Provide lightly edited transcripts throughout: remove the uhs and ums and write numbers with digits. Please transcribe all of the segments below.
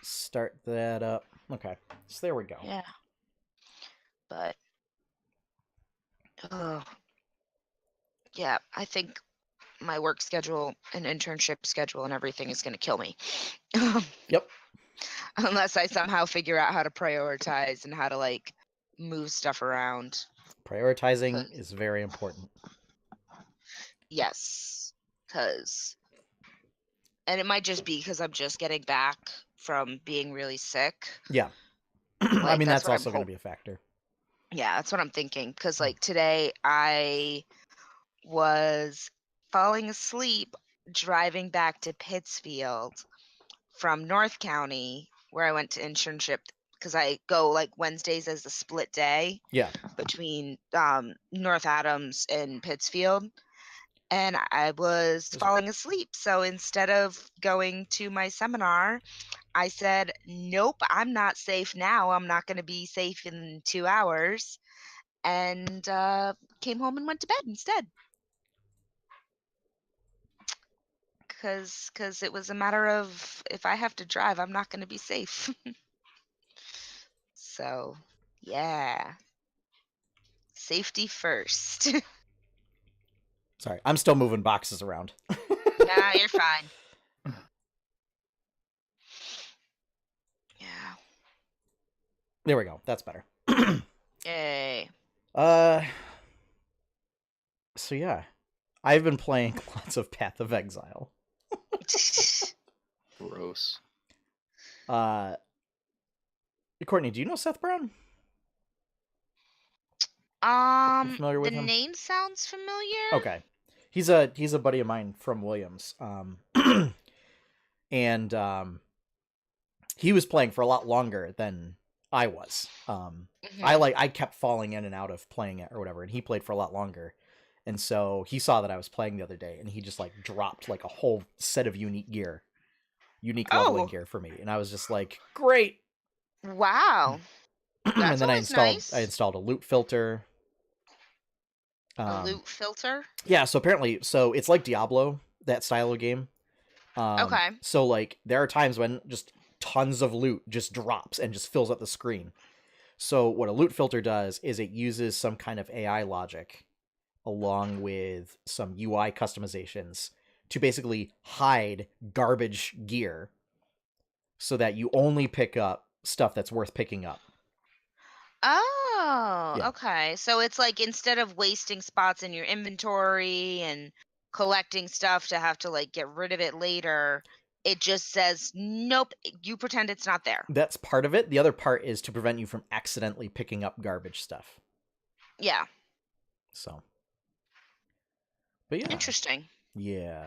start that up. Okay, so there we go. Yeah. But, yeah, I think my work schedule and internship schedule and everything is going to kill me. Yep. Unless I somehow figure out how to prioritize and how to, like, move stuff around. Prioritizing is very important. Yes. And it might just be because I'm just getting back from being really sick. Yeah. Like, I mean, that's what also going to be a factor. Yeah, that's what I'm thinking. Because, like, today I was falling asleep driving back to Pittsfield from North County, where I went to internship, because I go, like, Wednesdays as a split day Yeah. between North Adams and Pittsfield. And I was falling asleep. So instead of going to my seminar, I said, nope, I'm not safe now. I'm not going to be safe in 2 hours. And came home and went to bed instead. Because it was a matter of, if I have to drive, I'm not going to be safe. So, yeah. Safety first. Sorry, I'm still moving boxes around. Nah, you're fine. Yeah. There we go. That's better. Yay. So yeah, I've been playing lots of Path of Exile. Gross. Courtney, do you know Seth Brown? You familiar with the him? name sounds familiar. Okay, he's a buddy of mine from Williams. And he was playing for a lot longer than I was. I kept falling in and out of playing it or whatever, and he played for a lot longer. And so he saw that I was playing the other day, and he just like dropped like a whole set of unique leveling gear for me, and I was just like, great. Wow. And then I installed a loot filter. A loot filter? Yeah, so apparently, it's like Diablo, that style of game. Okay. So like there are times when just tons of loot just drops and just fills up the screen. So what a loot filter does is it uses some kind of AI logic along with some UI customizations to basically hide garbage gear so that you only pick up stuff that's worth picking up. Oh, Yeah. okay. So it's like, instead of wasting spots in your inventory and collecting stuff to have to like get rid of it later, it just says, nope, you pretend it's not there. That's part of it. The other part is to prevent you from accidentally picking up garbage stuff. Yeah. So. But yeah. Interesting. Yeah.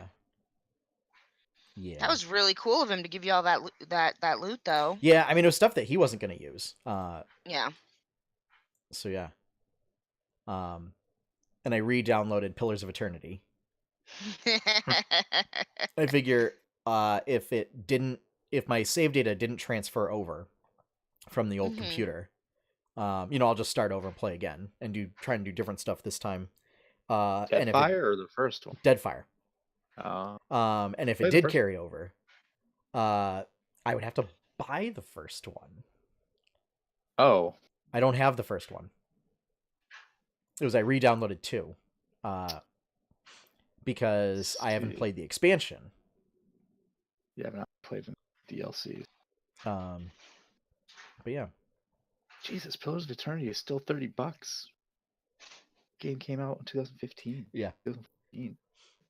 Yeah. That was really cool of him to give you all that loot, though. Yeah, I mean, it was stuff that he wasn't going to use. Yeah. So yeah. And I re-downloaded Pillars of Eternity. I figure if my save data didn't transfer over from the old computer, I'll just start over and play again and try and do different stuff this time. Deadfire or the first one? Deadfire. Oh. And if it did carry over, I would have to buy the first one. Oh. I don't have the first one. I re-downloaded 2. Because I haven't played the expansion. Yeah, I've not played the DLC. But yeah. Jesus, Pillars of Eternity is still $30. Game came out in 2015. Yeah. 2015.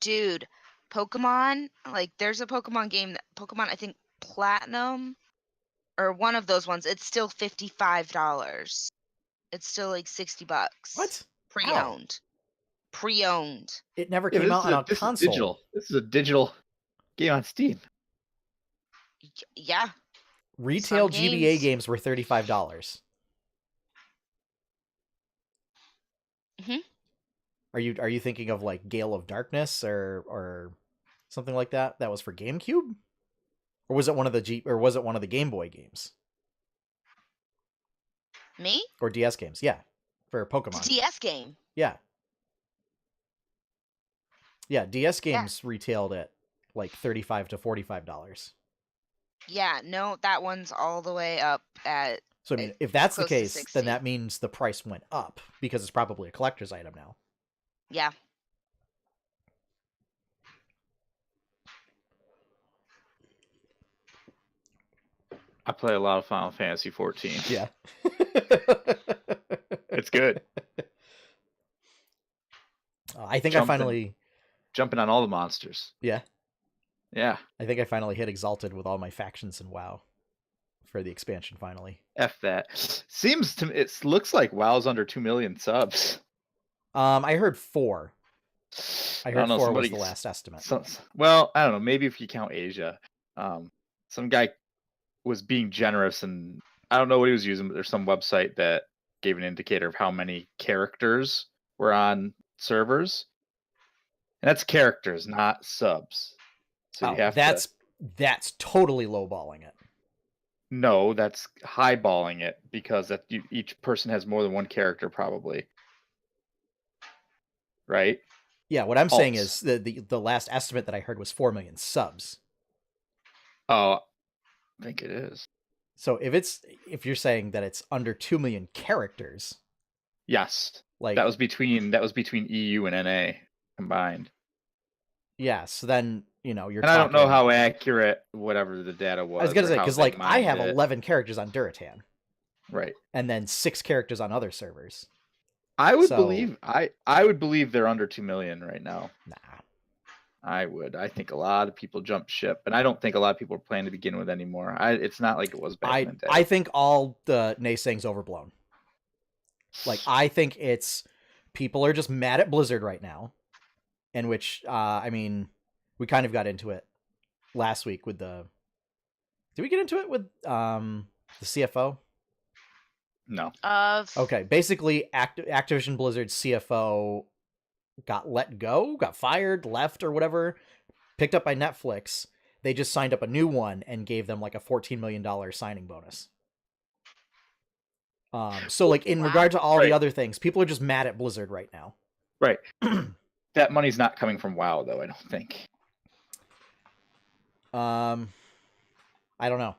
Dude, Pokemon, like, there's a Pokemon game Pokemon, I think Platinum, or one of those ones, it's still $55. It's still like $60. What? Pre-owned. Pre-owned. It never came out on a console. Digital. This is a digital game on Steam. Yeah. Retail GBA games were $35. Are you thinking of like Gale of Darkness or something like that? That was for GameCube, or was it one of the Game Boy games? Me? Or DS games? Yeah, for Pokemon. The DS game. Yeah. Yeah, DS games retailed at like $35 to $45. Yeah, no, that one's all the way up at So I mean, if that's the close to case, 60. then that means the price went up because it's probably a collector's item now. Yeah. I play a lot of Final Fantasy 14. Yeah. It's good. I think I finally... Jumping on all the monsters. Yeah. Yeah. I think I finally hit Exalted with all my factions in WoW for the expansion finally. F that. Seems to it looks like WoW's under 2 million subs. I heard 4. I heard don't know, 4 was the last estimate. Well, I don't know. Maybe if you count Asia. Some guy was being generous, and I don't know what he was using, but there's some website that gave an indicator of how many characters were on servers. And that's characters, not subs. So you have that's totally lowballing it. No, that's highballing it because each person has more than one character, probably. Right? Yeah, what I'm saying is the last estimate that I heard was 4 million subs. Oh, I think it is. So if you're saying that it's under 2 million characters, yes, like that was between EU and NA combined. Yeah, so then you're. And I don't know how accurate whatever the data was. I was gonna say because I have 11 characters on Duratan, right, and then 6 characters on other servers. I would believe they're under 2 million right now. Nah. I would. I think a lot of people jumped ship, and I don't think a lot of people are playing to begin with anymore. It's not like it was back in the day. I think all the naysaying's overblown. Like, I think it's people are just mad at Blizzard right now, in which I mean, we kind of got into it last week with the. Did we get into it with the CFO? No. Okay, basically, Activision Blizzard's CFO got let go, got fired, left, or whatever, picked up by Netflix. They just signed up a new one and gave them like a $14 million signing bonus. So like in regard to all the other things, people are just mad at Blizzard right now. Right. That money's not coming from WoW though, I don't think. I don't know.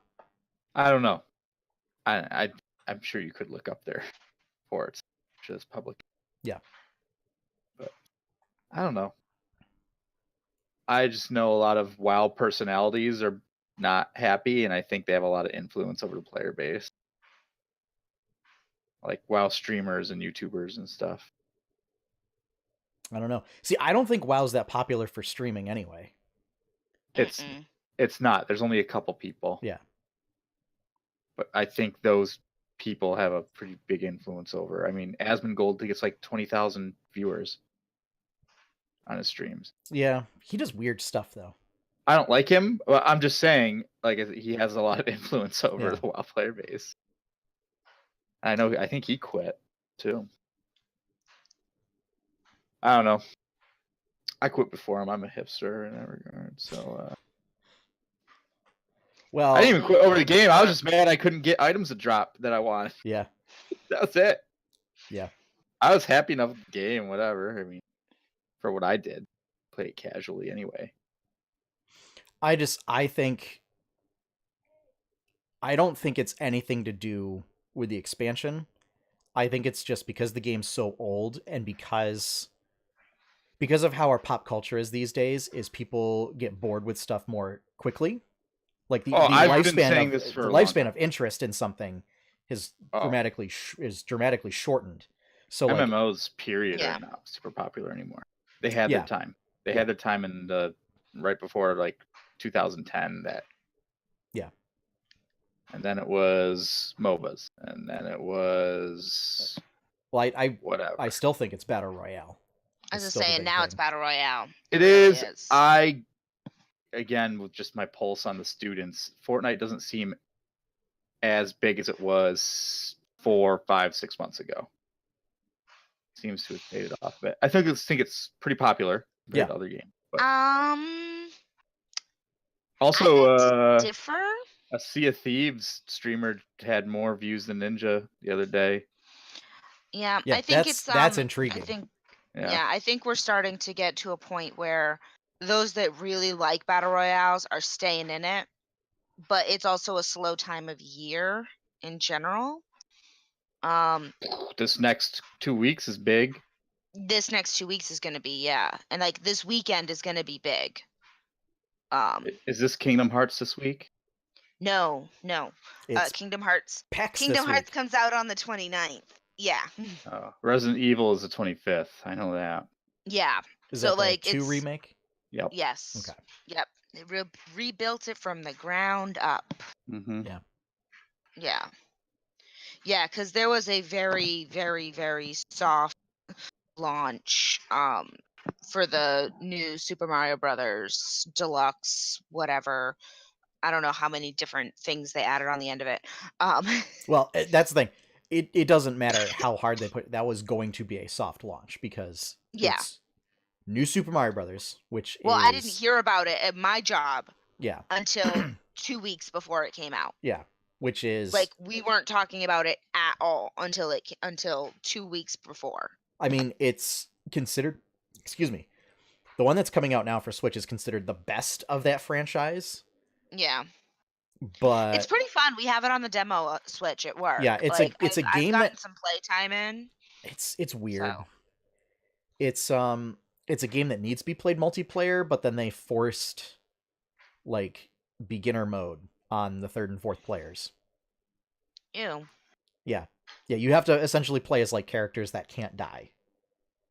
I'm sure you could look up their reports. I'm sure it's public. Yeah. But I don't know. I just know a lot of WoW personalities are not happy, and I think they have a lot of influence over the player base. Like WoW streamers and YouTubers and stuff. I don't know. See, I don't think WoW's that popular for streaming anyway. It's not. There's only a couple people. Yeah. But I think those people have a pretty big influence over. I mean, Asmongold gets like 20,000 viewers on his streams. Yeah, he does weird stuff though. I don't like him. But I'm just saying, like, he has a lot of influence over the WoW player base. I think he quit too. I don't know. I quit before him. I'm a hipster in that regard. So, well, I didn't even quit over the game. I was just mad I couldn't get items to drop that I wanted. Yeah. That was it. Yeah. I was happy enough with the game, whatever. I mean, for what I did, play it casually anyway. I don't think it's anything to do with the expansion. I think it's just because the game's so old and because of how our pop culture is these days, is people get bored with stuff more quickly. Like the lifespan of interest in something is dramatically shortened. So MMOs period are not super popular anymore. They had their time. They had their time in the right before like 2010 that. Yeah. And then it was MOBAs, and then it was. Well, whatever. I still think it's Battle Royale. I was just saying now it's Battle Royale. It is. Again, with just my pulse on the students, Fortnite doesn't seem as big as it was 4, 5, 6 months ago. Seems to have faded off a bit. I think it's pretty popular for the other game. But... Also, differ. A Sea of Thieves streamer had more views than Ninja the other day. Yeah, I think that's intriguing. I think we're starting to get to a point where those that really like battle royales are staying in it. but it's also a slow time of year in general. This next 2 weeks is big. This next 2 weeks is going to be, yeah, and like this weekend is going to be big. Is this Kingdom Hearts this week? No. It's Kingdom Hearts. PAX Kingdom this Hearts week. comes out on the 29th. Yeah. Resident Evil is the 25th. I know that. Yeah. Is So that the like 2 it's remake? Yep. yes. Okay. Yep. They rebuilt it from the ground up. Mm-hmm. Yeah. Yeah. Yeah, because there was a very, very, very soft launch for the new Super Mario Brothers Deluxe, whatever. I don't know how many different things they added on the end of it. Well, that's the thing. It doesn't matter how hard they put. That was going to be a soft launch because Yeah. it's new Super Mario Brothers, which Well, is I didn't hear about it at my job yeah until 2 weeks before it came out. yeah, which is Like we weren't talking about it at all until 2 weeks before. I mean, it's considered. Excuse me. The one that's coming out now for Switch is considered the best of that franchise, Yeah. but It's pretty fun. We have it on the demo Switch at work. yeah, it's like a I've game gotten that some playtime in. it's weird. So. It's a game that needs to be played multiplayer, but then they forced like beginner mode on the third and fourth players. Ew. Yeah, you have to essentially play as like characters that can't die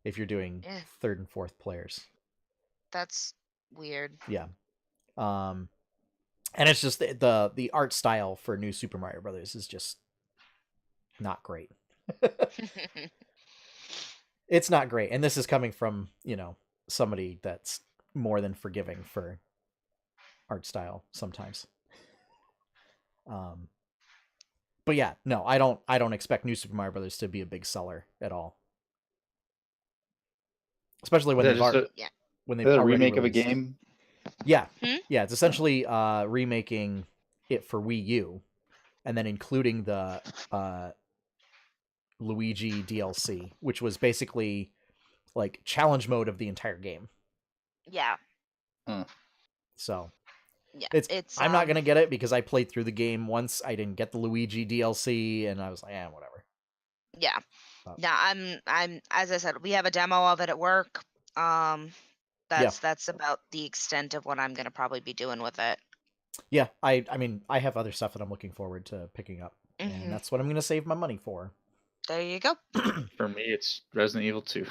if you're doing third and fourth players. That's weird. Yeah. And it's just the art style for new Super Mario Brothers is just not great. It's not great, and this is coming from somebody that's more than forgiving for art style sometimes. But yeah, no, I don't expect new Super Mario Brothers to be a big seller at all, especially when they've already a remake released. of a game. Yeah, yeah, it's essentially remaking it for Wii U, and then including the Luigi DLC, which was basically like challenge mode of the entire game. Yeah. So yeah, it's I'm not gonna get it because I played through the game once. I didn't get the Luigi DLC, and I was like, whatever. Yeah. Yeah, I'm as I said, we have a demo of it at work. That's about the extent of what I'm gonna probably be doing with it. Yeah, I mean, I have other stuff that I'm looking forward to picking up, and that's what I'm gonna save my money for. There you go. For me, it's Resident Evil 2.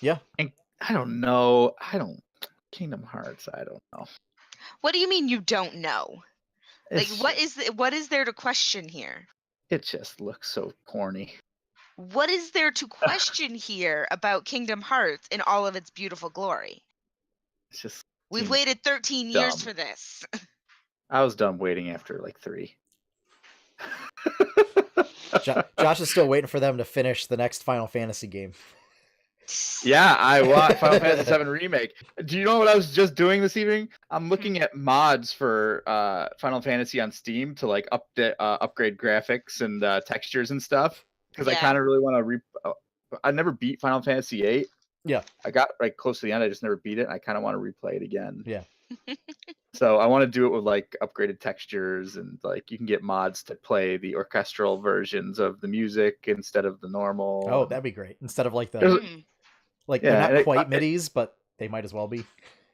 Yeah. And I don't know. Kingdom Hearts. I don't know. What do you mean you don't know? Like, what is there to question here? It just looks so corny. What is there to question here about Kingdom Hearts in all of its beautiful glory? It's just we've waited 13 years for this. I was done waiting after like 3. Josh is still waiting for them to finish the next Final Fantasy game. Yeah, I want Final Fantasy VII Remake. Do you know what I was just doing this evening? I'm looking at mods for Final Fantasy on Steam to like upgrade graphics and textures and stuff because I kind of really want to. I never beat Final Fantasy VIII. Yeah, I got right close to the end. I just never beat it. And I kind of want to replay it again. Yeah. So I want to do it with like upgraded textures and like you can get mods to play the orchestral versions of the music instead of the normal. Oh, that'd be great. Instead of like they're not quite midis, but they might as well be.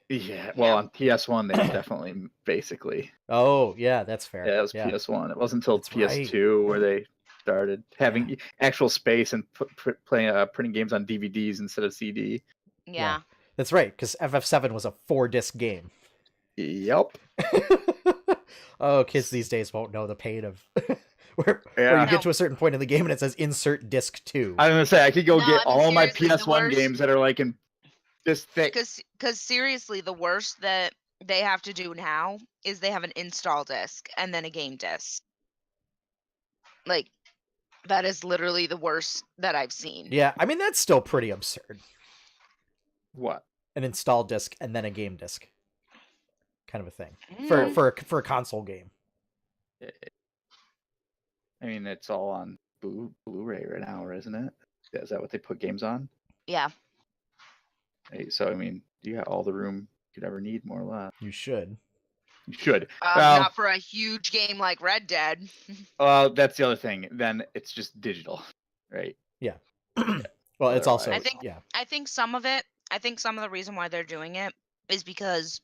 Yeah, well, on PS1 they definitely basically. Oh yeah, that's fair. Yeah, it was PS1. It wasn't until PS2 where they started having actual space and printing games on DVDs instead of CD. Yeah. That's right, because FF7 was a 4-disc game. Yep. Oh, kids these days won't know the pain of where you get to a certain point in the game and it says insert disc 2. I was gonna say I could go get all my PS1 games that are like in this thick. Because seriously, the worst that they have to do now is they have an install disc and then a game disc. Like, that is literally the worst that I've seen. Yeah, I mean that's still pretty absurd. What? An install disc and then a game disc. Kind of a thing for a console game. I mean, it's all on Blu-ray right now, isn't it? Is that what they put games on? Yeah. Hey, so I mean, you got all the room you could ever need, more or less. You should. You should. Well, Not for a huge game like Red Dead. that's the other thing. Then it's just digital, right? Yeah. Well, it's also Otherwise- I think some of the reason why they're doing it is because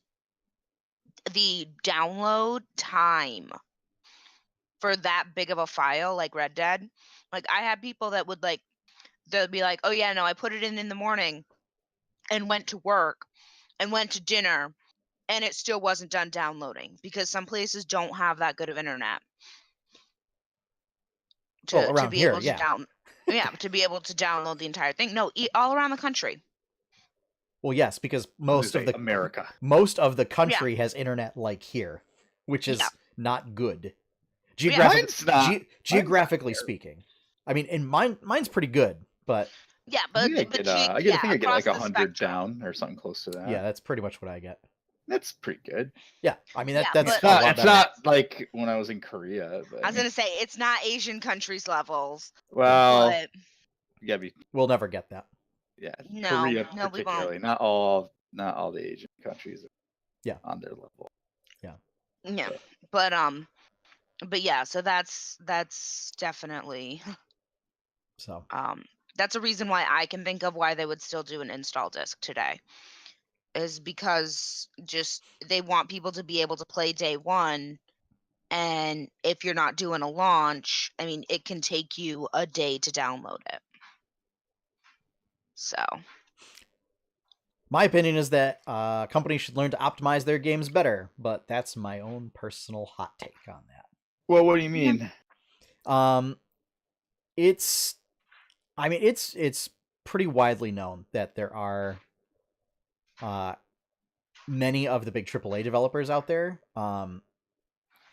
the download time for that big of a file like Red Dead, like I had people that would like, they'll be like, oh yeah, no, I put it in the morning and went to work and went to dinner and it still wasn't done downloading because some places don't have that good of internet to around be here, able to to be able to download the entire thing. No, all around the country. Well, yes, because most of the country has internet like here, which is not good. Geographically speaking. I mean, in mine's pretty good, but yeah, but I think I get like 100 down or something close to that. Yeah, that's pretty much what I get. That's pretty good. Yeah, I mean that's it's not like when I was in Korea. But, I was gonna say it's not Asian countries levels. Well, but you gotta be. We'll never get that. Yeah, no, Korea no, we particularly. won't. Not all the Asian countries. On their level. Yeah. Yeah, but yeah, so that's definitely. So. That's a reason why I can think of why they would still do an install disc today. Is because just they want people to be able to play day one, and if you're not doing a launch, I mean, it can take you a day to download it. So, my opinion is that companies should learn to optimize their games better, but that's my own personal hot take on that. Well, what do you mean? It's pretty widely known that there are many of the big AAA developers out there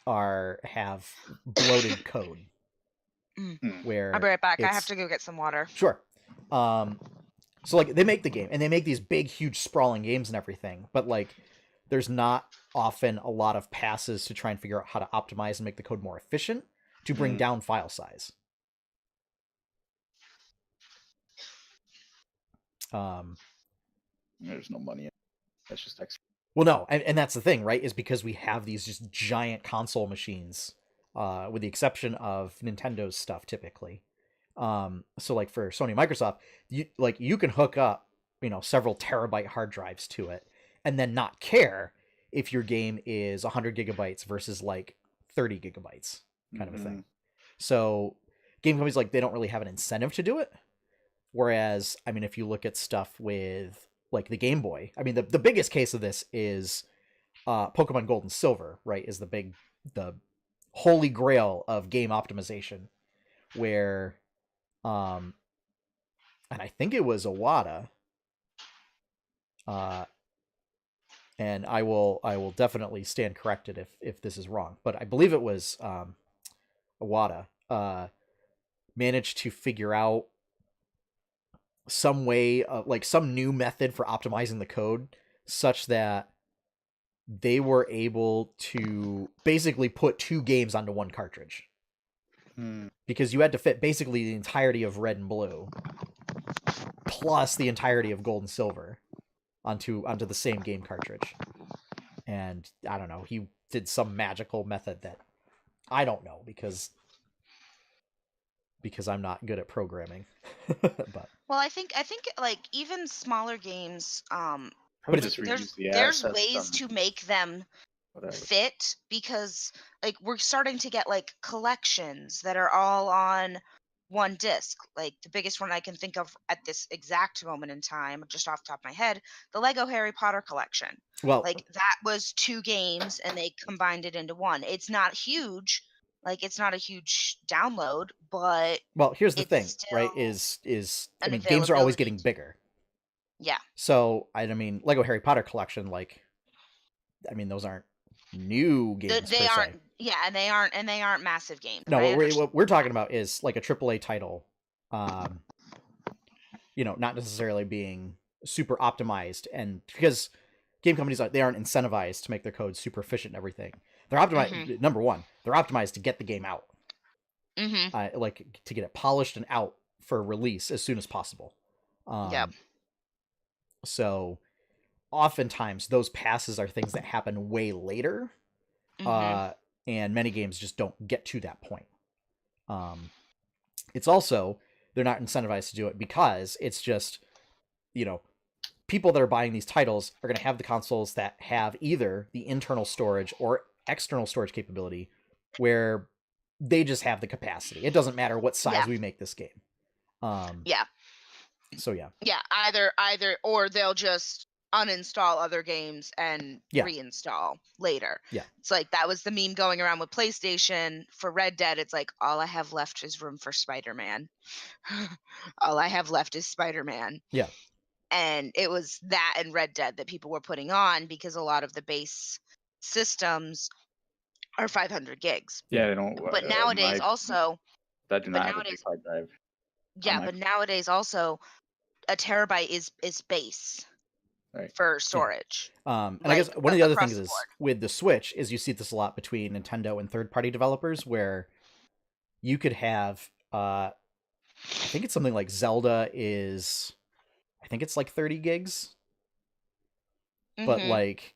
have bloated code. Where I'll be right back. I have to go get some water. Sure. So like they make the game and they make these big, huge, sprawling games and everything, but like there's not often a lot of passes to try and figure out how to optimize and make the code more efficient to bring down file size. There's no money in it. That's just extra. Well, no, and that's the thing, right? Is because we have these just giant console machines, with the exception of Nintendo's stuff, typically. So like for Sony and Microsoft, you can hook up, several terabyte hard drives to it, and then not care if your game is 100 gigabytes versus like 30 gigabytes, kind of a thing. So game companies they don't really have an incentive to do it. Whereas, I mean, if you look at stuff with like the Game Boy, I mean, the biggest case of this is Pokemon Gold and Silver, right? Is the holy grail of game optimization, where, and I think it was Iwata, and I will definitely stand corrected if this is wrong, but I believe it was Iwata managed to figure out some way of some new method for optimizing the code such that they were able to basically put 2 games onto 1 cartridge. Because you had to fit basically the entirety of Red and Blue plus the entirety of Gold and Silver onto the same game cartridge. And I don't know, he did some magical method that I don't know because I'm not good at programming. But well, I think like even smaller games, But there's ways to make them fit, because like we're starting to get like collections that are all on one disc. Like the biggest one I can think of at this exact moment in time, just off the top of my head, the Lego Harry Potter collection. Well, like that was 2 games and they combined it into one. It's not huge. Like it's not a huge download, but here's the thing, right? Is I mean, games are always getting bigger. Yeah. So I mean, Lego Harry Potter collection, I mean, those aren't new games. They aren't. Yeah, and they aren't massive games. No, what we're talking about is like a AAA title, not necessarily being super optimized, and because game companies aren't incentivized to make their code super efficient and everything. They're optimized. Number one, they're optimized to get the game out, to get it polished and out for release as soon as possible. So, oftentimes those passes are things that happen way later And many games just don't get to that point. It's also, they're not incentivized to do it because it's just, people that are buying these titles are going to have the consoles that have either the internal storage or external storage capability where they just have the capacity. It doesn't matter what size we make this game. So yeah, either or they'll just uninstall other games and reinstall later. It's like that was the meme going around with PlayStation for Red Dead. It's like, all I have left is room for Spider-Man. All I have left is Spider-Man. And it was that and Red Dead that people were putting on because a lot of the base systems are 500 gigs. Yeah, they don't. But nowadays also, that do not have a big hard drive. Yeah, but nowadays also, a terabyte is base for storage. And I guess one of the other things is with the Switch is you see this a lot between Nintendo and third-party developers where you could have, I think it's something like Zelda is, I think it's like 30 gigs. But like,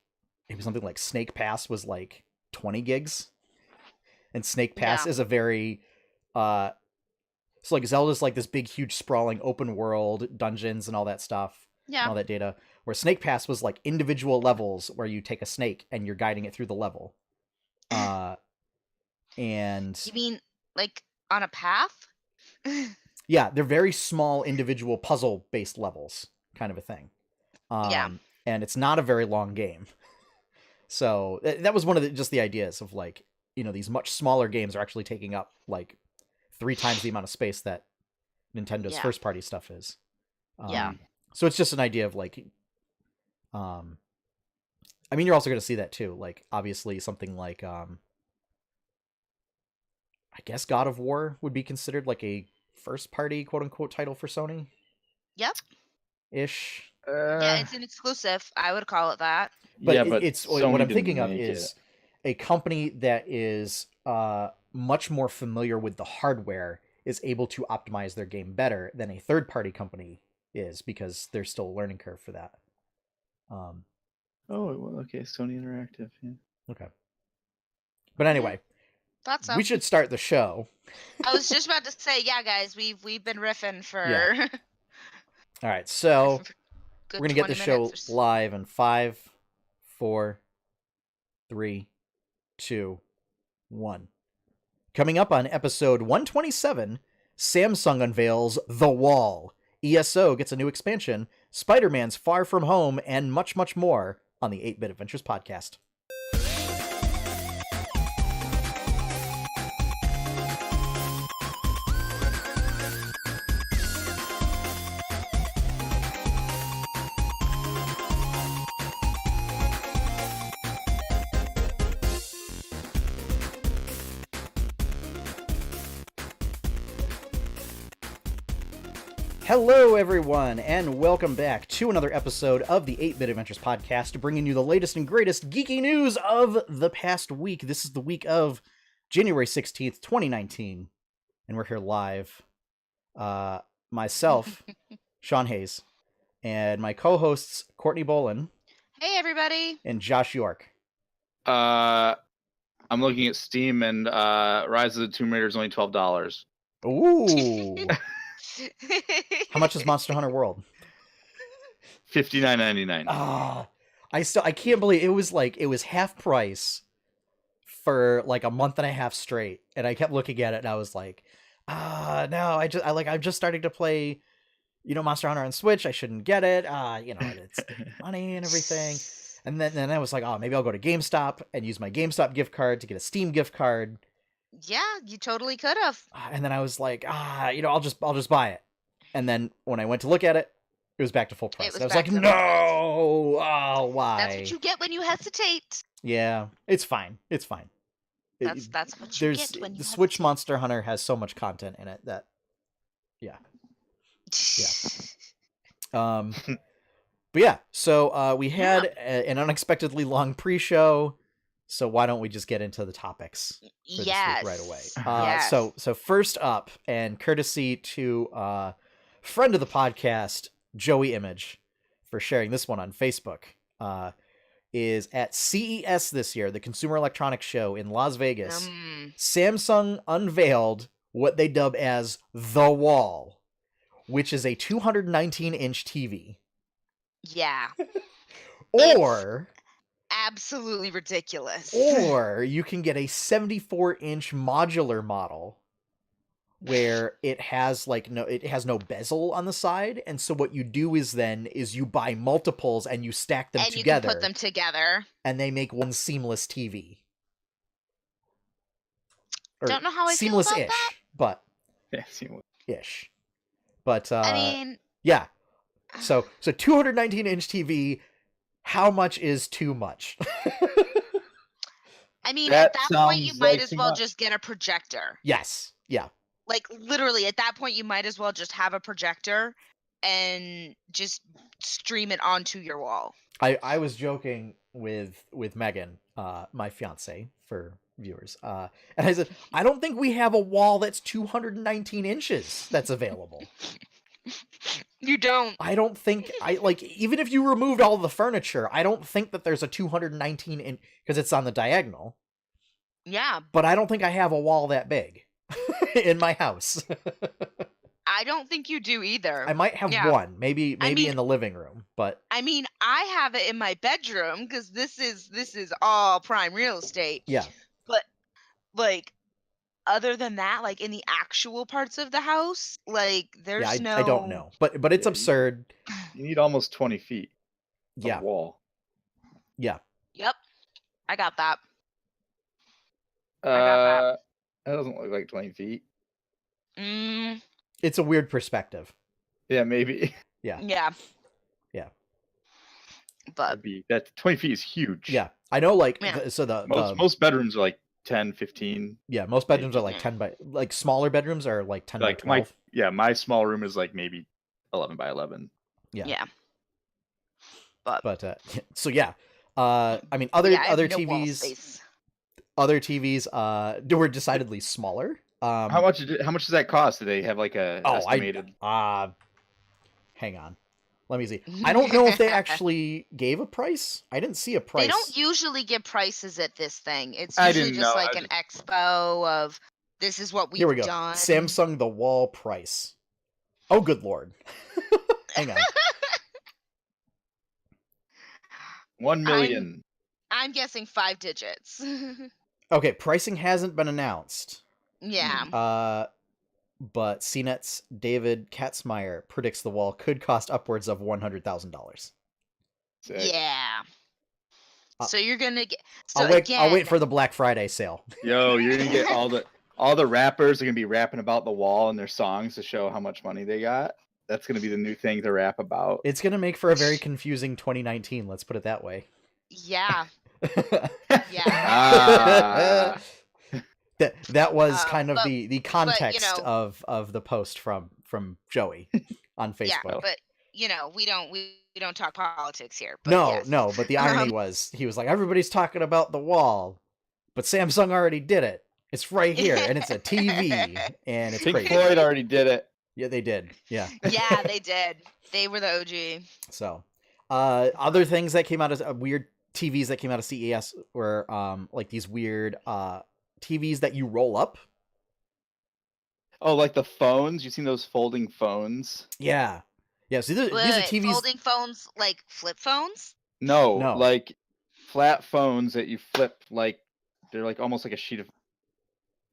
it was something like Snake Pass was like 20 gigs. And Snake Pass is a very, so like Zelda's like this big, huge, sprawling open world, dungeons and all that stuff. And all that data. Where Snake Pass was like individual levels where you take a snake and you're guiding it through the level. And you mean like on a path? Yeah, they're very small individual puzzle based levels kind of a thing. And it's not a very long game. So that was one of just the ideas of like, these much smaller games are actually taking up like 3 times the amount of space that Nintendo's first party stuff is. So it's just an idea of like, I mean, you're also going to see that too. Like, obviously something like, I guess God of War would be considered like a first party quote unquote title for Sony. Ish. Yeah, it's an exclusive. I would call it that. But it's Sony, what I'm thinking of is a company that is much more familiar with the hardware is able to optimize their game better than a third party company is because there's still a learning curve for that. Okay, Sony Interactive. Yeah. Okay. But anyway, we should start the show. I was just about to say, guys, we've been riffing for. All right, so we're gonna get the show live in 5, 4, 3, 2, 1. Coming up on episode 127, Samsung unveils The Wall. ESO gets a new expansion, Spider-Man's Far From Home, and much, much more on the 8-Bit Adventures podcast. Hello, everyone, and welcome back to another episode of the 8-Bit Adventures podcast, bringing you the latest and greatest geeky news of the past week. This is the week of January 16th, 2019, and we're here live. Myself, Sean Hayes, and my co-hosts, Courtney Bolin. Hey, everybody. And Josh York. I'm looking at Steam, and Rise of the Tomb Raider is only $12. Ooh. How much is Monster Hunter World? $59.99. I can't believe it was half price for like a month and a half straight, and I kept looking at it and I was like, no, I'm just starting to play, Monster Hunter on Switch. I shouldn't get it. It's money and everything. And then I was like, maybe I'll go to GameStop and use my GameStop gift card to get a Steam gift card. Yeah, you totally could have. And then I was like, I'll just buy it. And then when I went to look at it, it was back to full price. I was like, no, why? That's what you get when you hesitate. Yeah, it's fine. It's fine. That's what you get when you the Switch Monster Hunter has so much content in it that, yeah. But yeah, so we had an unexpectedly long pre-show. So why don't we just get into the topics for this week right away? So first up, and courtesy to friend of the podcast, Joey Image, for sharing this one on Facebook. is at CES this year, the Consumer Electronics Show in Las Vegas. Mm, Samsung unveiled what they dub as the Wall, which is a 219-inch TV. yeah. Or Absolutely ridiculous. or you can get a 74-inch modular model where it has no bezel on the side, and so what you do is you buy multiples and you stack them and together. You can put them together. And they make one seamless TV. Or Don't know how I feel seamless-ish, about that. But Yeah, seamless. ish. But I mean, yeah. So 219-inch TV, how much is too much? I mean, That at that point, you sounds might like as too well much. just get a projector. Yes. Yeah. Like, literally, at that point, you might as well just have a projector and just stream it onto your wall. I was joking with Megan, my fiance, for viewers, and I said, I don't think we have a wall that's 219 inches that's available. You don't. I don't think even if you removed all the furniture, I don't think that there's a 219 inch, because it's on the diagonal. Yeah. But I don't think I have a wall that big in my house. I don't think you do either. I might have one, maybe in the living room, but I mean, I have it in my bedroom because this is all prime real estate. yeah. But like, other than that, like in the actual parts of the house, like there's I don't know, but it's absurd. You need almost 20 feet. Yeah. Of wall. Yeah. Yep. I got that. That doesn't look like 20 feet. It's a weird perspective. Yeah, maybe. Yeah. Yeah. Yeah. But that 20 feet is huge. Yeah. I know, most bedrooms are like 10, 15. Yeah, most bedrooms are like 10 by, like smaller bedrooms are like 10 by 12. My small room is like maybe 11 by 11. Yeah. Yeah. But so yeah. I mean other TVs were decidedly smaller. How much does that cost? Do they have like a estimated? Hang on. Let me see. I don't know if they actually gave a price. I didn't see a price. They don't usually give prices at this thing. It's usually just like an expo of this is what we've Here we go. done. Samsung the Wall price. Oh, good Lord. Hang on. 1 million. I'm guessing 5 digits. Okay, pricing hasn't been announced. Yeah. But CNET's David Katzmeyer predicts the wall could cost upwards of $100,000. Yeah. So you're gonna get. So I'll wait for the Black Friday sale. Yo, you're gonna get all the rappers are gonna be rapping about the wall in their songs to show how much money they got. That's gonna be the new thing to rap about. It's gonna make for a very confusing 2019. Let's put it that way. Yeah. Yeah. That was kind of the context of the post from Joey on Facebook. Yeah, but we don't talk politics here. But no, but the irony was he was like, everybody's talking about the wall, but Samsung already did it. It's right here, and it's a TV, and it's Pink crazy. Floyd already did it. Yeah, they did. Yeah. Yeah, they did. They were the OG. So, other things that came out as weird TVs that came out of CES were like these weird TVs that you roll up. Oh, like the phones? You've seen those folding phones? Yeah. Yeah, so these are TVs. Folding phones, like flip phones? No, like flat phones that you flip, like they're like almost like a sheet of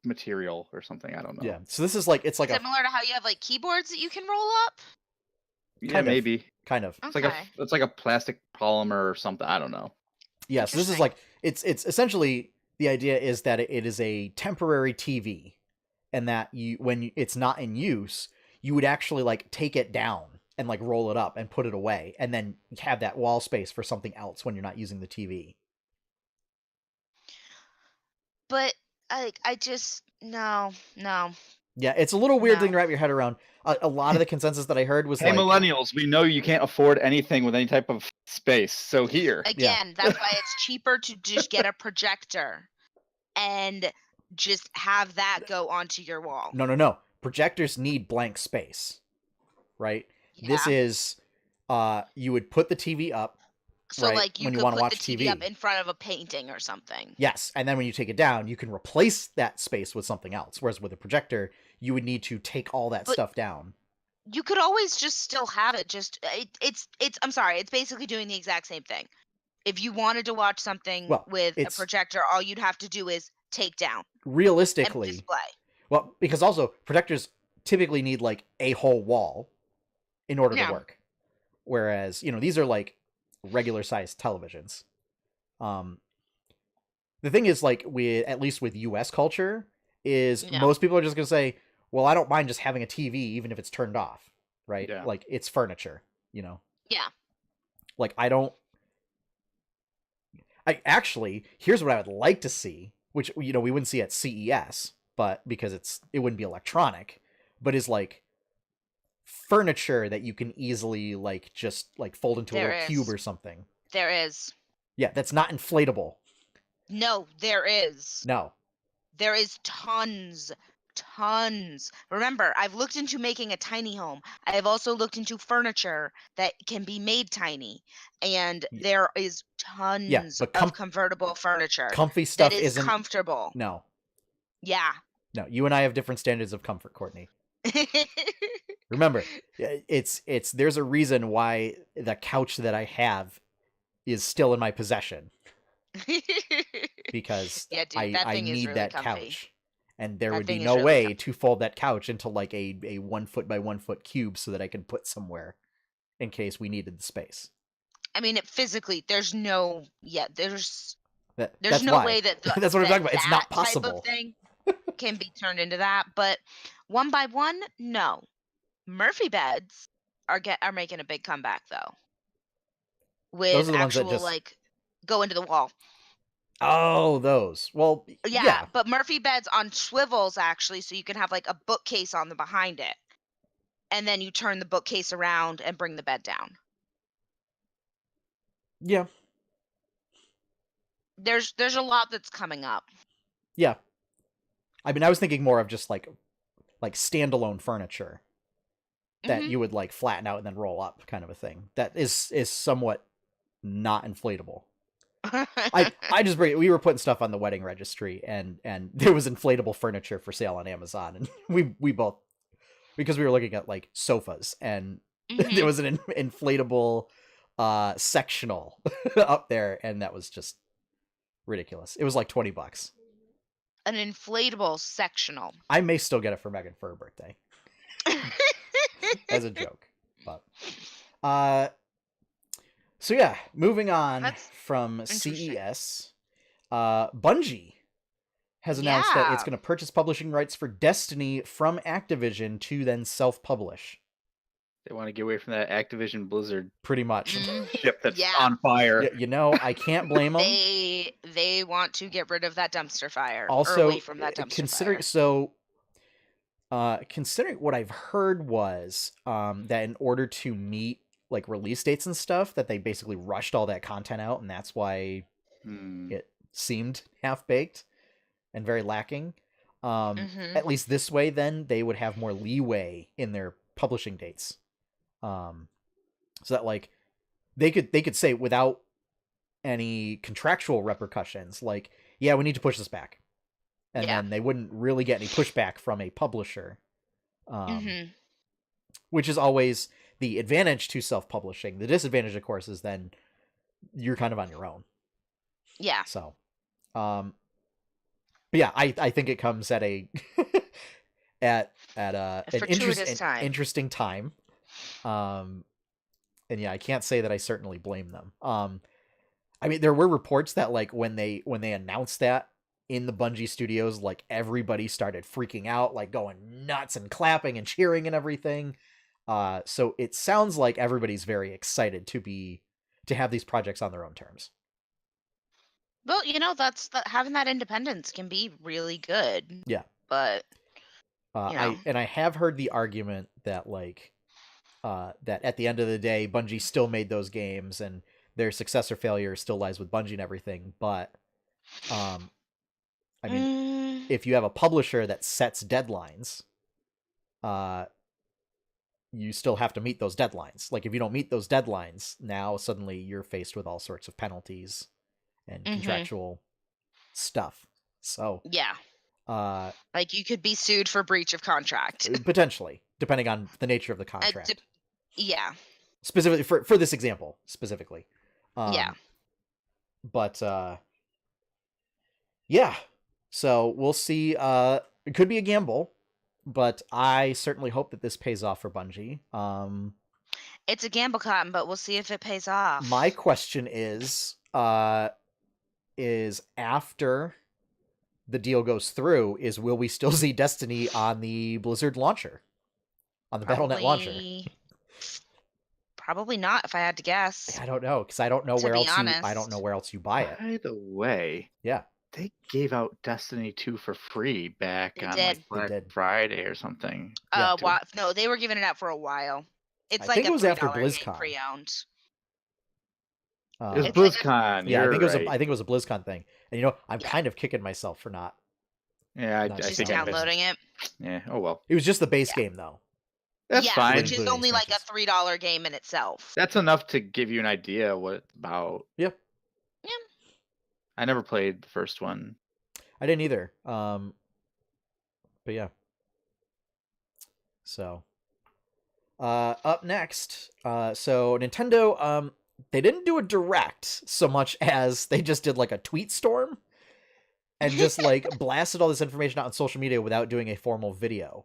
material or something. I don't know. Yeah. So this is like it's like similar to how you have like keyboards that you can roll up? Yeah, maybe. Kind of. Okay. It's like a plastic polymer or something. I don't know. Yeah, so this is like it's essentially the idea is that it is a temporary TV, and that when it's not in use, you would actually like take it down and like roll it up and put it away, and then have that wall space for something else when you're not using the TV. But I just no. Yeah, it's a little weird thing to wrap your head around. A lot of the consensus that I heard was hey, millennials, we know you can't afford anything with any type of space, so here. Again, that's why it's cheaper to just get a projector and just have that go onto your wall. No. Projectors need blank space, right? Yeah. This is, you would put the TV up, So, right? like, you When you could want to put the watch TV up TV. in front of a painting or something. Yes, and then when you take it down, you can replace that space with something else. Whereas with a projector, you would need to take all that But stuff down. you could always just still have it. Just it's. I'm sorry. It's basically doing the exact same thing. If you wanted to watch something Well, with a it's projector, all you'd have to do is take down and realistically, display. well, because also projectors typically need like a whole wall in order to Yeah. work. Whereas, these are like regular sized televisions. The thing is, like, at least with US culture, is Yeah. most people are just gonna say, well, I don't mind just having a TV even if it's turned off, right? Yeah. Like, it's furniture, Yeah. Like, I actually, here's what I would like to see, which, we wouldn't see at CES, but because it wouldn't be electronic, but is like furniture that you can easily like just like fold into a There little cube is. or something. There is. Yeah, that's not inflatable. No, there is. No. There is tons. Remember, I've looked into making a tiny home. I have also looked into furniture that can be made tiny. And there is tons but of convertible furniture comfy stuff that is isn't comfortable. No. Yeah. No, you and I have different standards of comfort, Courtney. Remember, there's a reason why the couch that I have is still in my possession. Because Yeah, dude, I thing is need really that comfy. couch. And there That would be thing is no really way comfy. to fold that couch into like a 1 foot by 1 foot cube so that I could put somewhere in case we needed the space. I mean, physically, there's no That's no why. way that That's what I'm talking about. It's not that type possible. of thing can be turned into that. But one by one, no. Murphy beds are making a big comeback though. With Those are the ones that actual just like go into the wall. Oh, those. Well, Yeah, but Murphy beds on swivels actually, so you can have like a bookcase on the behind it. And then you turn the bookcase around and bring the bed down. Yeah. There's a lot that's coming up. Yeah. I mean, I was thinking more of just like standalone furniture that you would like flatten out and then roll up, kind of a thing. That is somewhat not inflatable. I just we were putting stuff on the wedding registry, and there was inflatable furniture for sale on Amazon, and we both, because we were looking at like sofas, and there was an inflatable sectional up there, and that was just ridiculous. It was like $20. An inflatable sectional. I may still get it for Megan for her birthday. As a joke. But so yeah, moving on from CES, Bungie has announced that it's going to purchase publishing rights for Destiny from Activision to then self-publish. They want to get away from that Activision Blizzard Pretty much. ship that's on fire. I can't blame them. They want to get rid of that dumpster fire. Also, away from that dumpster fire. Considering what I've heard was that in order to meet like release dates and stuff, that they basically rushed all that content out, and that's why it seemed half-baked and very lacking. At least this way, then they would have more leeway in their publishing dates, so that like they could say without any contractual repercussions, like, yeah, we need to push this back, and then they wouldn't really get any pushback from a publisher, which is always the advantage to self-publishing. The disadvantage, of course, is then you're kind of on your own. Yeah. So, but yeah, I think it comes at a at an interesting time. And yeah, I can't say that I certainly blame them. I mean, there were reports that like when they announced that in the Bungie studios, like everybody started freaking out, like going nuts and clapping and cheering and everything. So it sounds like everybody's very excited to have these projects on their own terms. Well, having that independence can be really good. Yeah. But I have heard the argument that like that at the end of the day, Bungie still made those games and their success or failure still lies with Bungie and everything. But I mean, if you have a publisher that sets deadlines, you still have to meet those deadlines. Like if you don't meet those deadlines, now suddenly you're faced with all sorts of penalties and contractual stuff. So Yeah. Like you could be sued for breach of contract. potentially, depending on the nature of the contract. Yeah. Specifically for this example, specifically. Yeah. But yeah. So we'll see. It could be a gamble, but I certainly hope that this pays off for Bungie. It's a gamble, Cotton, but we'll see if it pays off. My question is after the deal goes through, will we still see Destiny on the Blizzard launcher, on the Battle.net launcher? Probably not, if I had to guess. I don't know, because I don't know where else you buy it. By the way, yeah, they gave out Destiny 2 for free back on like Black Friday or something. No, they were giving it out for a while. It's I think it was after BlizzCon. Pre-owned. It was BlizzCon. Yeah, I think it was a BlizzCon thing. And I'm kind of kicking myself for not. Yeah, I think downloading it. Yeah. Oh well. It was just the base game though. That's fine. Which is only like a $3 game in itself. That's enough to give you an idea what it's about. Yep. Yeah. I never played the first one. I didn't either. But yeah. So up next, so Nintendo, they didn't do a direct so much as they just did like a tweet storm and just like blasted all this information out on social media without doing a formal video.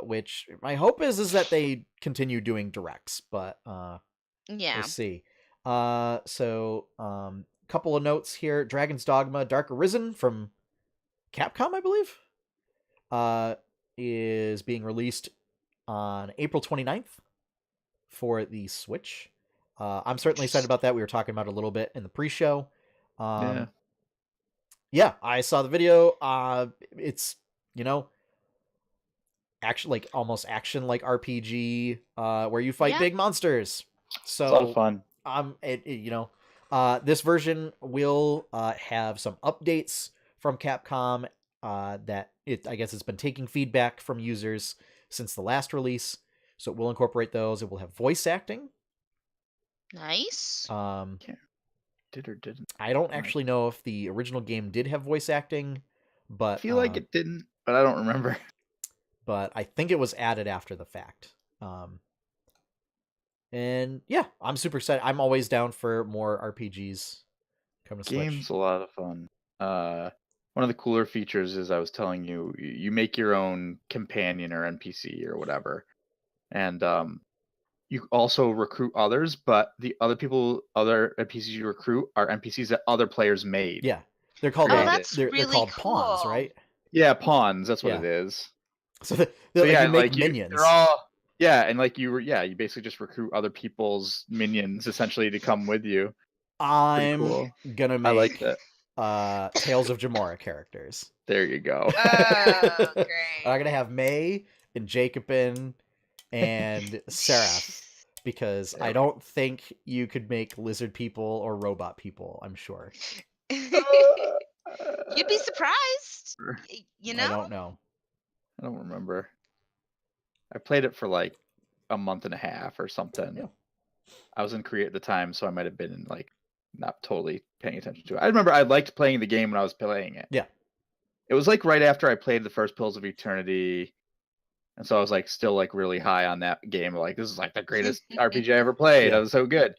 Which my hope is that they continue doing directs, but we'll see. So couple of notes here. Dragon's Dogma Dark Arisen from Capcom, I believe, is being released on April 29th for the Switch. I'm certainly excited about that. We were talking about it a little bit in the pre-show. Yeah, I saw the video. It's, action, like almost action like RPG, where you fight big monsters. So it's a lot of fun. This version will have some updates from Capcom. That I guess it's been taking feedback from users since the last release, so it will incorporate those. It will have voice acting. Nice. Did or didn't? I don't actually know if the original game did have voice acting, but I feel like it didn't, but I don't remember. But I think it was added after the fact. And yeah, I'm super excited. I'm always down for more RPGs coming to Switch. Game's a lot of fun. One of the cooler features is I was telling you, you make your own companion or NPC or whatever, and you also recruit others, but the other NPCs you recruit are NPCs that other players made. Yeah, they're called they're called cool. pawns, right? Yeah, pawns. That's what it is. So you make minions. They're all and you basically just recruit other people's minions essentially to come with you. I'm gonna make I like that. Tales of Jemmora characters. There you go. Oh, great. I'm gonna have May and Jacobin and Seraph, because I don't think you could make lizard people or robot people, I'm sure. You'd be surprised. I don't know. I don't remember. I played it for like a month and a half or something. Yeah. I was in Korea at the time, so I might have been like not totally paying attention to it. I remember I liked playing the game when I was playing it. Yeah. It was like right after I played the first Pillars of Eternity. And so I was like still like really high on that game. Like, this is like the greatest RPG I ever played. Yeah. It was so good.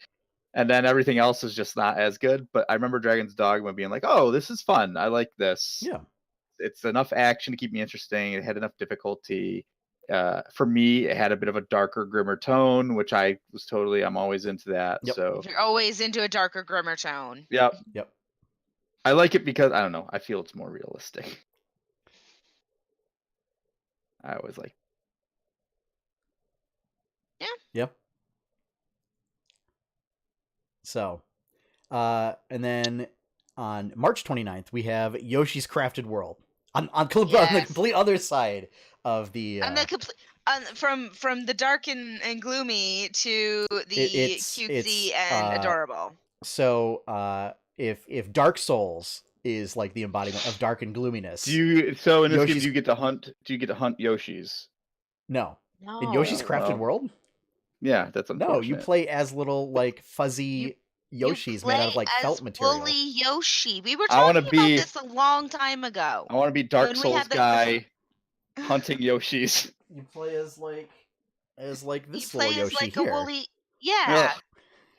And then everything else is just not as good. But I remember Dragon's Dogma being like, oh, this is fun. I like this. Yeah. It's enough action to keep me interesting. It had enough difficulty. For me, it had a bit of a darker, grimmer tone, which I'm always into that. Yep. So you're always into a darker, grimmer tone. Yep. I like it because, I don't know, I feel it's more realistic. I always like. Yeah. Yep. So, and then on March 29th, we have Yoshi's Crafted World on the complete other side of the. On the complete. From the dark and gloomy to the cutesy and adorable. So, if Dark Souls is like the embodiment of dark and gloominess, in this game, do you get to hunt Yoshis? No, In Yoshi's No. Crafted well, World? Yeah, that's No, unfortunate. you play as little like fuzzy You Yoshis made play out of like as felt material. Woolly Yoshi. We were I wanna talking about be- this a long time ago. I want to be Dark When we Souls had the- guy hunting Yoshis. You play as like You this play little as Yoshi like here. a woolly. Yeah.